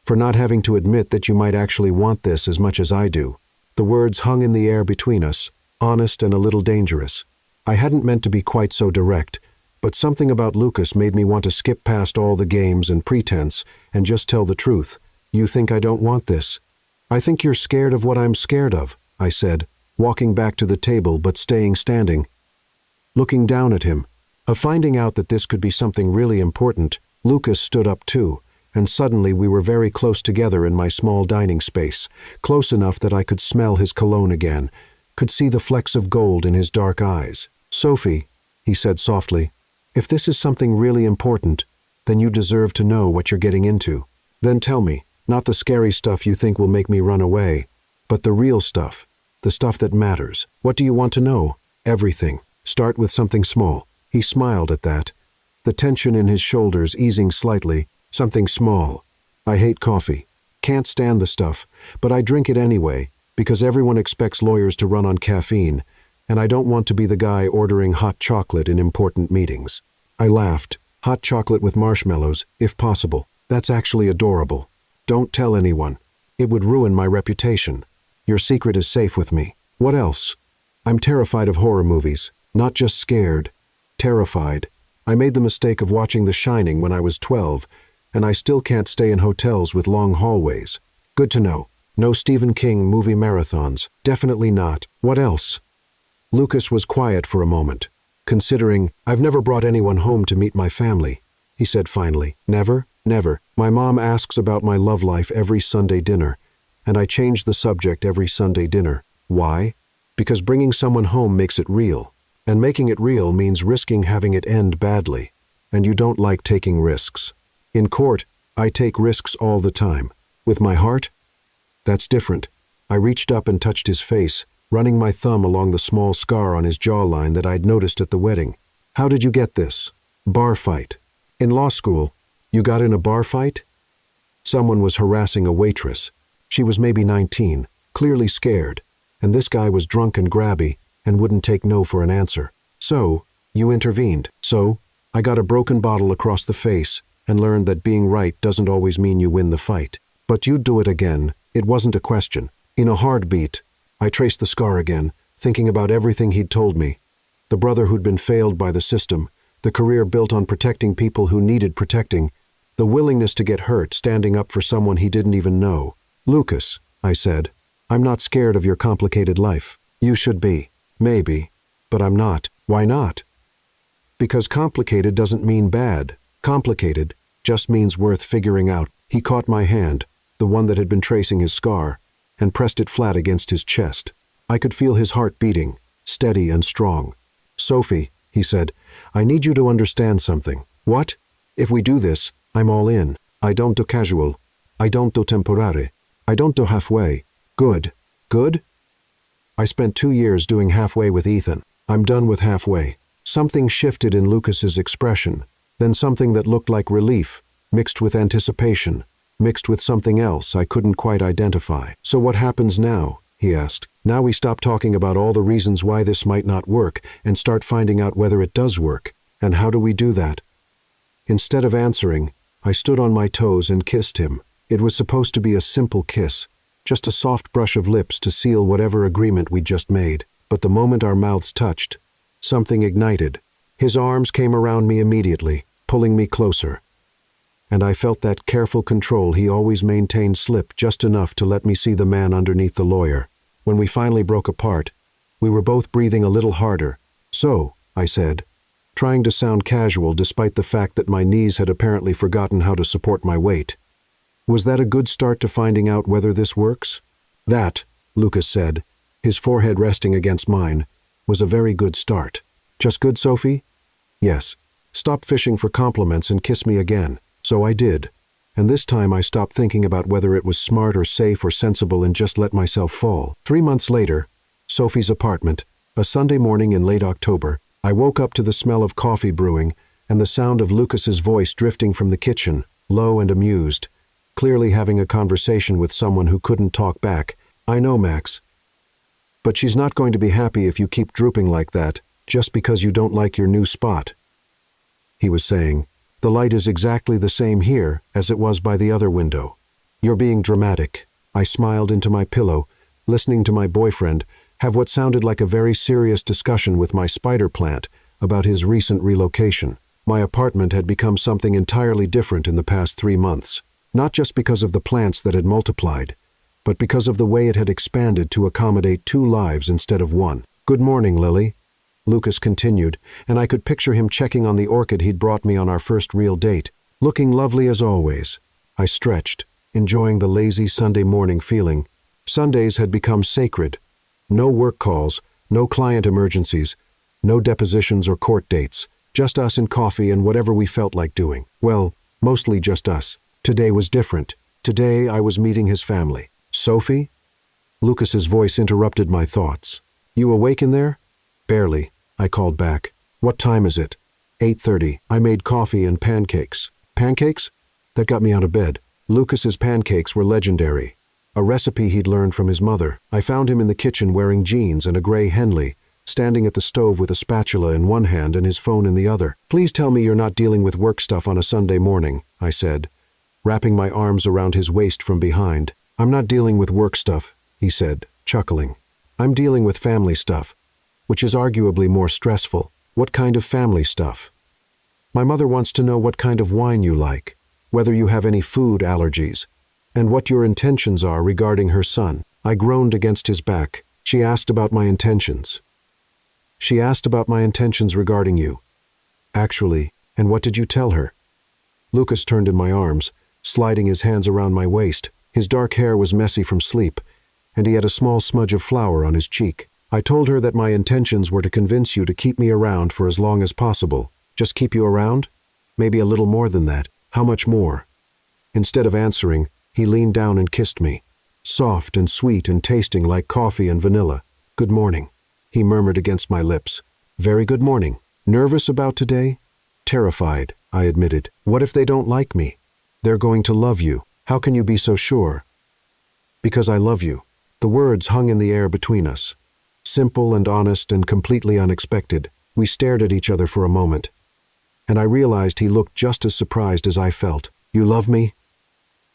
For not having to admit that you might actually want this as much as I do. The words hung in the air between us, honest and a little dangerous. I hadn't meant to be quite so direct, but something about Lucas made me want to skip past all the games and pretense and just tell the truth. You think I don't want this? I think you're scared of what I'm scared of, I said, walking back to the table but staying standing. Looking down at him, of finding out that this could be something really important, Lucas stood up too, and suddenly we were very close together in my small dining space, close enough that I could smell his cologne again, could see the flecks of gold in his dark eyes. Sophie, he said softly, if this is something really important, then you deserve to know what you're getting into. Then tell me, not the scary stuff you think will make me run away, but the real stuff, the stuff that matters. What do you want to know? Everything. Start with something small. He smiled at that, the tension in his shoulders easing slightly. Something small. I hate coffee. can't stand the stuff, but I drink it anyway, because everyone expects lawyers to run on caffeine, and I don't want to be the guy ordering hot chocolate in important meetings. I laughed. Hot chocolate with marshmallows, if possible. That's actually adorable. Don't tell anyone. It would ruin my reputation. Your secret is safe with me. What else? I'm terrified of horror movies. Not just scared. Terrified. I made the mistake of watching The Shining when I was 12, and I still can't stay in hotels with long hallways. Good to know. No Stephen King movie marathons. Definitely not. What else? Lucas was quiet for a moment, considering. I've never brought anyone home to meet my family, he said finally. Never? Never. My mom asks about my love life every Sunday dinner, and I change the subject every Sunday dinner. Why? Because bringing someone home makes it real, and making it real means risking having it end badly, and you don't like taking risks. In court, I take risks all the time. With my heart? That's different. I reached up and touched his face, running my thumb along the small scar on his jawline that I'd noticed at the wedding. How did you get this? Bar fight. In law school, you got in a bar fight? Someone was harassing a waitress. She was maybe 19, clearly scared, and this guy was drunk and grabby and wouldn't take no for an answer. So, you intervened. So, I got a broken bottle across the face and learned that being right doesn't always mean you win the fight. But you'd do it again. It wasn't a question. In a heartbeat, I traced the scar again, thinking about everything he'd told me. The brother who'd been failed by the system, the career built on protecting people who needed protecting, the willingness to get hurt standing up for someone he didn't even know. Lucas, I said, I'm not scared of your complicated life. You should be. Maybe. But I'm not. Why not? Because complicated doesn't mean bad. Complicated just means worth figuring out. He caught my hand, the one that had been tracing his scar, and pressed it flat against his chest. I could feel his heart beating, steady and strong. Sophie, he said, I need you to understand something. What? If we do this, I'm all in. I don't do casual. I don't do temporare. I don't do halfway. Good. Good? I spent 2 years doing halfway with Ethan. I'm done with halfway. Something shifted in Lucas's expression, then something that looked like relief, mixed with anticipation, mixed with something else I couldn't quite identify. So what happens now? He asked. Now we stop talking about all the reasons why this might not work and start finding out whether it does work. And how do we do that? Instead of answering, I stood on my toes and kissed him. It was supposed to be a simple kiss, just a soft brush of lips to seal whatever agreement we'd just made. But the moment our mouths touched, something ignited. His arms came around me immediately, pulling me closer. And I felt that careful control he always maintained slip just enough to let me see the man underneath the lawyer. When we finally broke apart, we were both breathing a little harder. So, I said, trying to sound casual despite the fact that my knees had apparently forgotten how to support my weight. Was that a good start to finding out whether this works? That, Lucas said, his forehead resting against mine, was a very good start. Just good, Sophie? Yes. Stop fishing for compliments and kiss me again. So I did. And this time I stopped thinking about whether it was smart or safe or sensible and just let myself fall. 3 months later, Sophie's apartment, a Sunday morning in late October, I woke up to the smell of coffee brewing and the sound of Lucas's voice drifting from the kitchen, low and amused, clearly having a conversation with someone who couldn't talk back. I know, Max. But she's not going to be happy if you keep drooping like that, just because you don't like your new spot. He was saying, the light is exactly the same here as it was by the other window. You're being dramatic. I smiled into my pillow, listening to my boyfriend have what sounded like a very serious discussion with my spider plant about his recent relocation. My apartment had become something entirely different in the past 3 months, not just because of the plants that had multiplied, but because of the way it had expanded to accommodate 2 lives instead of 1. Good morning, Lily, Lucas continued, and I could picture him checking on the orchid he'd brought me on our first real date. Looking lovely as always. I stretched, enjoying the lazy Sunday morning feeling. Sundays had become sacred. No work calls, no client emergencies, no depositions or court dates, just us and coffee and whatever we felt like doing. Well, mostly just us. Today was different. Today I was meeting his family. Sophie? Lucas's voice interrupted my thoughts. You awake in there? Barely, I called back. What time is it? 8:30. I made coffee and pancakes. Pancakes? That got me out of bed. Lucas's pancakes were legendary, a recipe he'd learned from his mother. I found him in the kitchen wearing jeans and a gray Henley, standing at the stove with a spatula in one hand and his phone in the other. "Please tell me you're not dealing with work stuff on a Sunday morning," I said, wrapping my arms around his waist from behind. "I'm not dealing with work stuff," he said, chuckling. "I'm dealing with family stuff, which is arguably more stressful." "What kind of family stuff?" "My mother wants to know what kind of wine you like, whether you have any food allergies, and what your intentions are regarding her son." I groaned against his back. "She asked about my intentions." "She asked about my intentions regarding you." "Actually, and what did you tell her?" Lucas turned in my arms, sliding his hands around my waist. His dark hair was messy from sleep, and he had a small smudge of flour on his cheek. "I told her that my intentions were to convince you to keep me around for as long as possible." "Just keep you around? Maybe a little more than that. How much more?" Instead of answering, he leaned down and kissed me, soft and sweet and tasting like coffee and vanilla. "Good morning," he murmured against my lips. "Very good morning. Nervous about today?" "Terrified," I admitted. "What if they don't like me?" "They're going to love you." "How can you be so sure?" "Because I love you." The words hung in the air between us. Simple and honest and completely unexpected. We stared at each other for a moment, and I realized he looked just as surprised as I felt. "You love me?"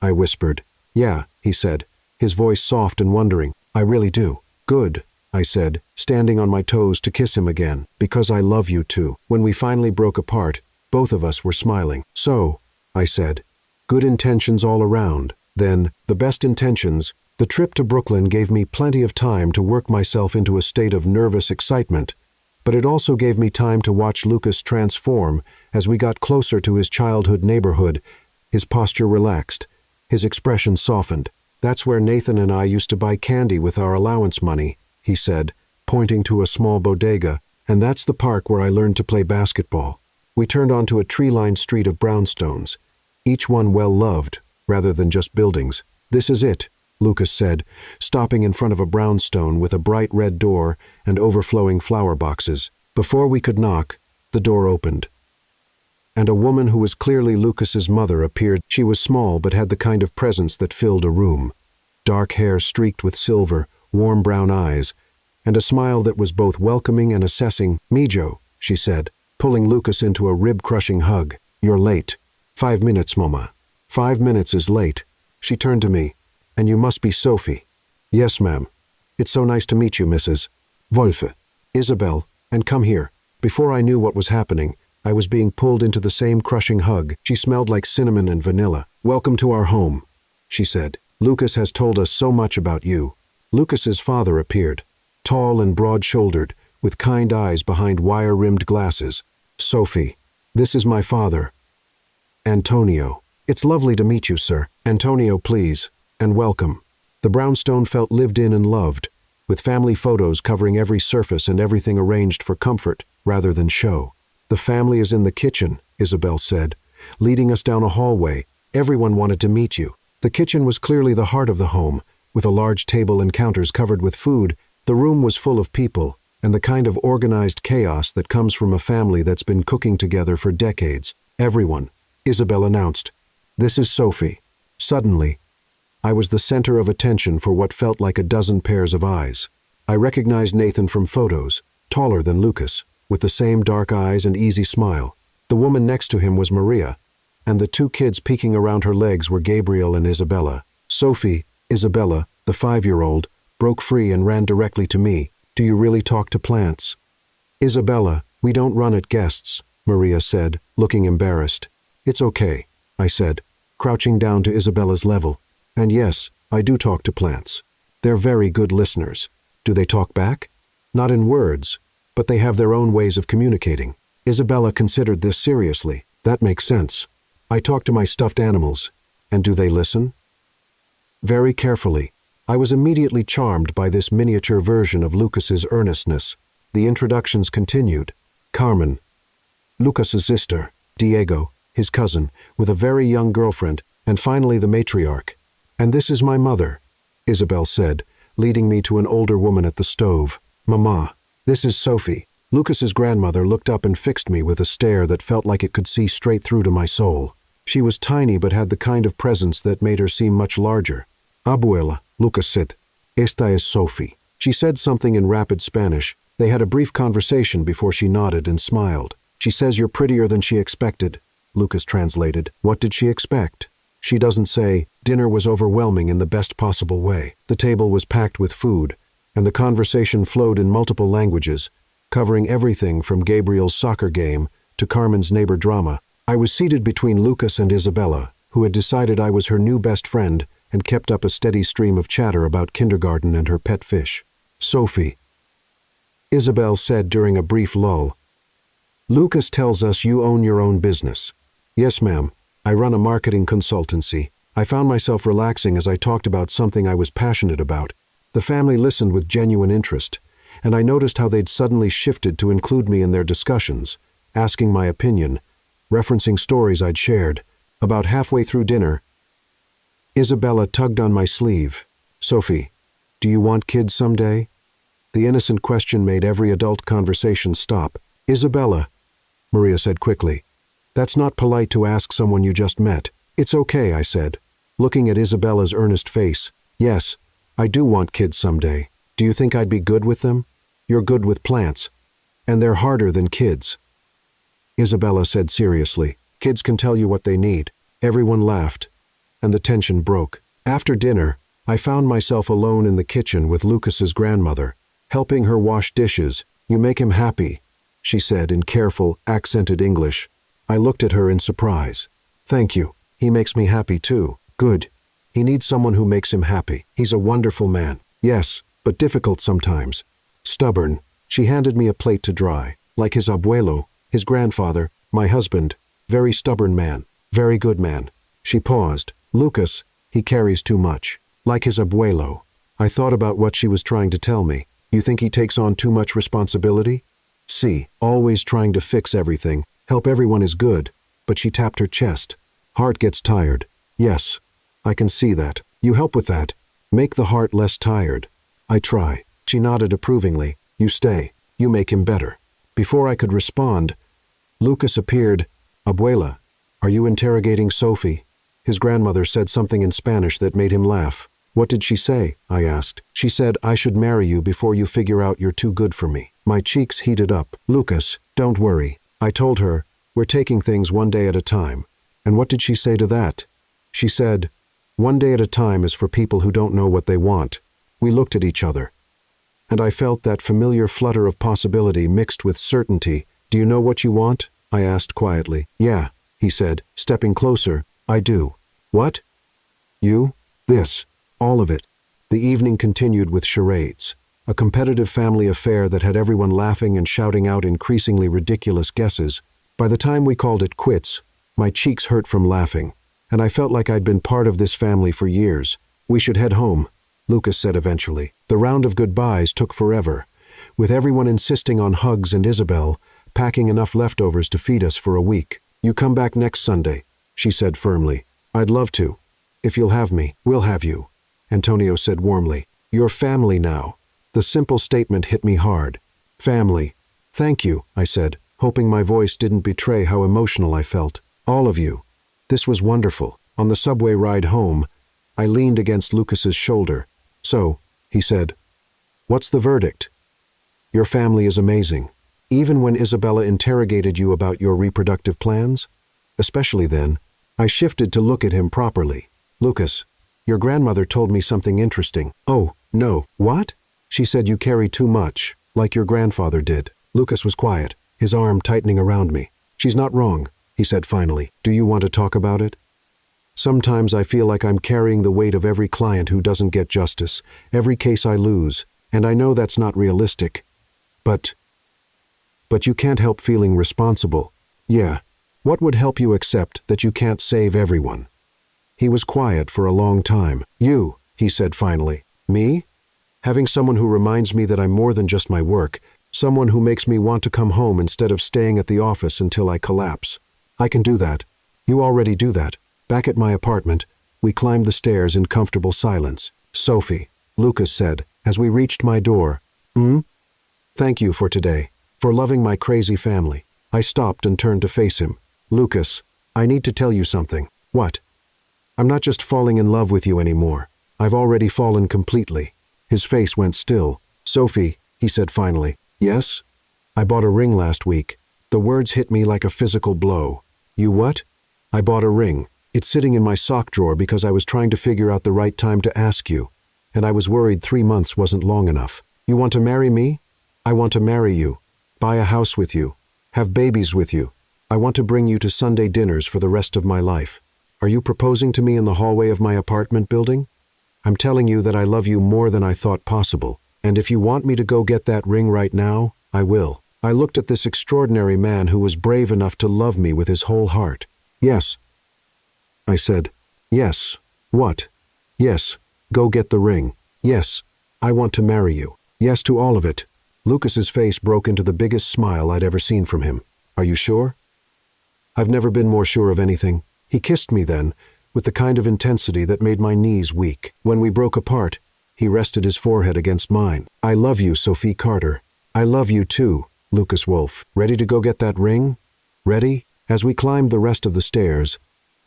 I whispered. "Yeah," he said, his voice soft and wondering. "I really do." "Good," I said, standing on my toes to kiss him again. "Because I love you too." When we finally broke apart, both of us were smiling. "So," I said, "good intentions all around." Then, the best intentions. The trip to Brooklyn gave me plenty of time to work myself into a state of nervous excitement, but it also gave me time to watch Lucas transform as we got closer to his childhood neighborhood. His posture relaxed, his expression softened. "That's where Nathan and I used to buy candy with our allowance money," he said, pointing to a small bodega, "and that's the park where I learned to play basketball." We turned onto a tree-lined street of brownstones, each one well-loved, rather than just buildings. "This is it," Lucas said, stopping in front of a brownstone with a bright red door and overflowing flower boxes. Before we could knock, the door opened, and a woman who was clearly Lucas's mother appeared. She was small but had the kind of presence that filled a room. Dark hair streaked with silver, warm brown eyes, and a smile that was both welcoming and assessing. "Mijo," she said, pulling Lucas into a rib-crushing hug. "You're late." 5 minutes, Mama." 5 minutes is late." She turned to me. "And you must be Sophie." "Yes, ma'am." "It's so nice to meet you, Mrs. Wolfe." "Isabel, and come here." Before I knew what was happening, I was being pulled into the same crushing hug. She smelled like cinnamon and vanilla. "Welcome to our home," she said. "Lucas has told us so much about you." Lucas's father appeared, tall and broad-shouldered, with kind eyes behind wire-rimmed glasses. "Sophie, this is my father, Antonio." "It's lovely to meet you, sir." "Antonio, please, and welcome." The brownstone felt lived in and loved, with family photos covering every surface and everything arranged for comfort rather than show. "The family is in the kitchen," Isabel said, leading us down a hallway. "Everyone wanted to meet you." The kitchen was clearly the heart of the home, with a large table and counters covered with food. The room was full of people, and the kind of organized chaos that comes from a family that's been cooking together for decades. "Everyone," Isabel announced. "This is Sophie." Suddenly, I was the center of attention for what felt like a dozen pairs of eyes. I recognized Nathan from photos, taller than Lucas, with the same dark eyes and easy smile. The woman next to him was Maria, and the two kids peeking around her legs were Gabriel and Isabella. Sophie, Isabella, the 5-year-old, broke free and ran directly to me. "Do you really talk to plants?" "Isabella, we don't run at guests," Maria said, looking embarrassed. "It's okay," I said, crouching down to Isabella's level. "And yes, I do talk to plants. They're very good listeners." "Do they talk back?" "Not in words, but they have their own ways of communicating." Isabella considered this seriously. "That makes sense. I talk to my stuffed animals. And do they listen?" Very carefully. I was immediately charmed by this miniature version of Lucas's earnestness. The introductions continued. Carmen, Lucas's sister; Diego, his cousin, with a very young girlfriend; and finally the matriarch. "And this is my mother," Isabel said, leading me to an older woman at the stove. "Mama, this is Sophie." Lucas's grandmother looked up and fixed me with a stare that felt like it could see straight through to my soul. She was tiny but had the kind of presence that made her seem much larger. Abuela, Lucas said. Esta es Sophie. She said something in rapid Spanish. They had a brief conversation before she nodded and smiled. She says you're prettier than she expected, Lucas translated. What did she expect? She doesn't say. Dinner was overwhelming in the best possible way. The table was packed with food, and the conversation flowed in multiple languages, covering everything from Gabriel's soccer game to Carmen's neighbor drama. I was seated between Lucas and Isabella, who had decided I was her new best friend and kept up a steady stream of chatter about kindergarten and her pet fish. Sophie, Isabel said during a brief lull. Lucas tells us you own your own business. Yes, ma'am. I run a marketing consultancy. I found myself relaxing as I talked about something I was passionate about. The family listened with genuine interest, and I noticed how they'd suddenly shifted to include me in their discussions, asking my opinion, referencing stories I'd shared. About halfway through dinner, Isabella tugged on my sleeve. Sophie, do you want kids someday? The innocent question made every adult conversation stop. Isabella, Maria said quickly. That's not polite to ask someone you just met. It's okay, I said, looking at Isabella's earnest face. Yes, I do want kids someday. Do you think I'd be good with them? You're good with plants, and they're harder than kids. Isabella said seriously. Kids can tell you what they need. Everyone laughed, and the tension broke. After dinner, I found myself alone in the kitchen with Lucas's grandmother, helping her wash dishes. You make him happy, she said in careful, accented English. I looked at her in surprise. Thank you. He makes me happy too. Good. He needs someone who makes him happy. He's a wonderful man. Yes, but difficult sometimes. Stubborn. She handed me a plate to dry. Like his abuelo, his grandfather, my husband. Very stubborn man. Very good man. She paused. Lucas, he carries too much. Like his abuelo. I thought about what she was trying to tell me. You think he takes on too much responsibility? See, always trying to fix everything. Help everyone is good. But she tapped her chest. Heart gets tired. Yes, I can see that. You help with that. Make the heart less tired. I try. She nodded approvingly. You stay. You make him better. Before I could respond, Lucas appeared. Abuela, are you interrogating Sophie? His grandmother said something in Spanish that made him laugh. What did she say? I asked. She said I should marry you before you figure out you're too good for me. My cheeks heated up. Lucas, don't worry. I told her, we're taking things one day at a time. And what did she say to that? She said, one day at a time is for people who don't know what they want. We looked at each other, and I felt that familiar flutter of possibility mixed with certainty. Do you know what you want? I asked quietly. Yeah, he said, stepping closer. I do. What? You? This. All of it. The evening continued with charades, a competitive family affair that had everyone laughing and shouting out increasingly ridiculous guesses. By the time we called it quits, my cheeks hurt from laughing, and I felt like I'd been part of this family for years. We should head home, Lucas said eventually. The round of goodbyes took forever, with everyone insisting on hugs and Isabel packing enough leftovers to feed us for a week. You come back next Sunday, she said firmly. I'd love to. If you'll have me, we'll have you, Antonio said warmly. You're family now. The simple statement hit me hard. Family. Thank you, I said, hoping my voice didn't betray how emotional I felt. All of you. This was wonderful. On the subway ride home, I leaned against Lucas's shoulder. So, he said, what's the verdict? Your family is amazing. Even when Isabella interrogated you about your reproductive plans? Especially then, I shifted to look at him properly. Lucas, your grandmother told me something interesting. Oh, no. What? She said you carry too much, like your grandfather did. Lucas was quiet, his arm tightening around me. She's not wrong, he said finally. Do you want to talk about it? Sometimes I feel like I'm carrying the weight of every client who doesn't get justice, every case I lose, and I know that's not realistic. But you can't help feeling responsible. Yeah. What would help you accept that you can't save everyone? He was quiet for a long time. You, he said finally. Me? Having someone who reminds me that I'm more than just my work, someone who makes me want to come home instead of staying at the office until I collapse. I can do that. You already do that. Back at my apartment, we climbed the stairs in comfortable silence. Sophie, Lucas said, as we reached my door. Thank you for today, for loving my crazy family. I stopped and turned to face him. Lucas, I need to tell you something. What? I'm not just falling in love with you anymore. I've already fallen completely. His face went still. Sophie, he said finally. Yes? I bought a ring last week. The words hit me like a physical blow. You what? I bought a ring. It's sitting in my sock drawer because I was trying to figure out the right time to ask you. And I was worried 3 months wasn't long enough. You want to marry me? I want to marry you. Buy a house with you. Have babies with you. I want to bring you to Sunday dinners for the rest of my life. Are you proposing to me in the hallway of my apartment building? I'm telling you that I love you more than I thought possible. And if you want me to go get that ring right now, I will. I looked at this extraordinary man who was brave enough to love me with his whole heart. Yes. I said, yes. What? Yes. Go get the ring. Yes. I want to marry you. Yes to all of it. Lucas's face broke into the biggest smile I'd ever seen from him. Are you sure? I've never been more sure of anything. He kissed me then, with the kind of intensity that made my knees weak. When we broke apart, he rested his forehead against mine. I love you, Sophie Carter. I love you too, Lucas Wolfe. Ready to go get that ring? Ready? As we climbed the rest of the stairs,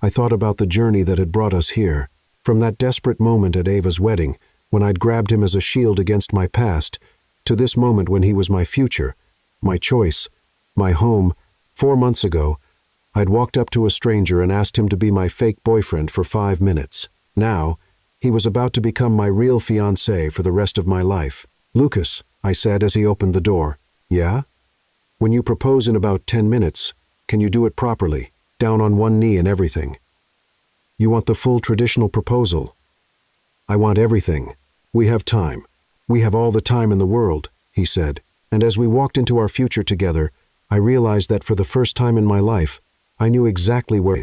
I thought about the journey that had brought us here. From that desperate moment at Ava's wedding, when I'd grabbed him as a shield against my past, to this moment when he was my future, my choice, my home. 4 months ago, I'd walked up to a stranger and asked him to be my fake boyfriend for 5 minutes. Now, he was about to become my real fiancé for the rest of my life. Lucas, I said as he opened the door. Yeah? When you propose in about 10 minutes, can you do it properly, down on one knee and everything? You want the full traditional proposal? I want everything. We have time. We have all the time in the world, he said. And as we walked into our future together, I realized that for the first time in my life, I knew exactly where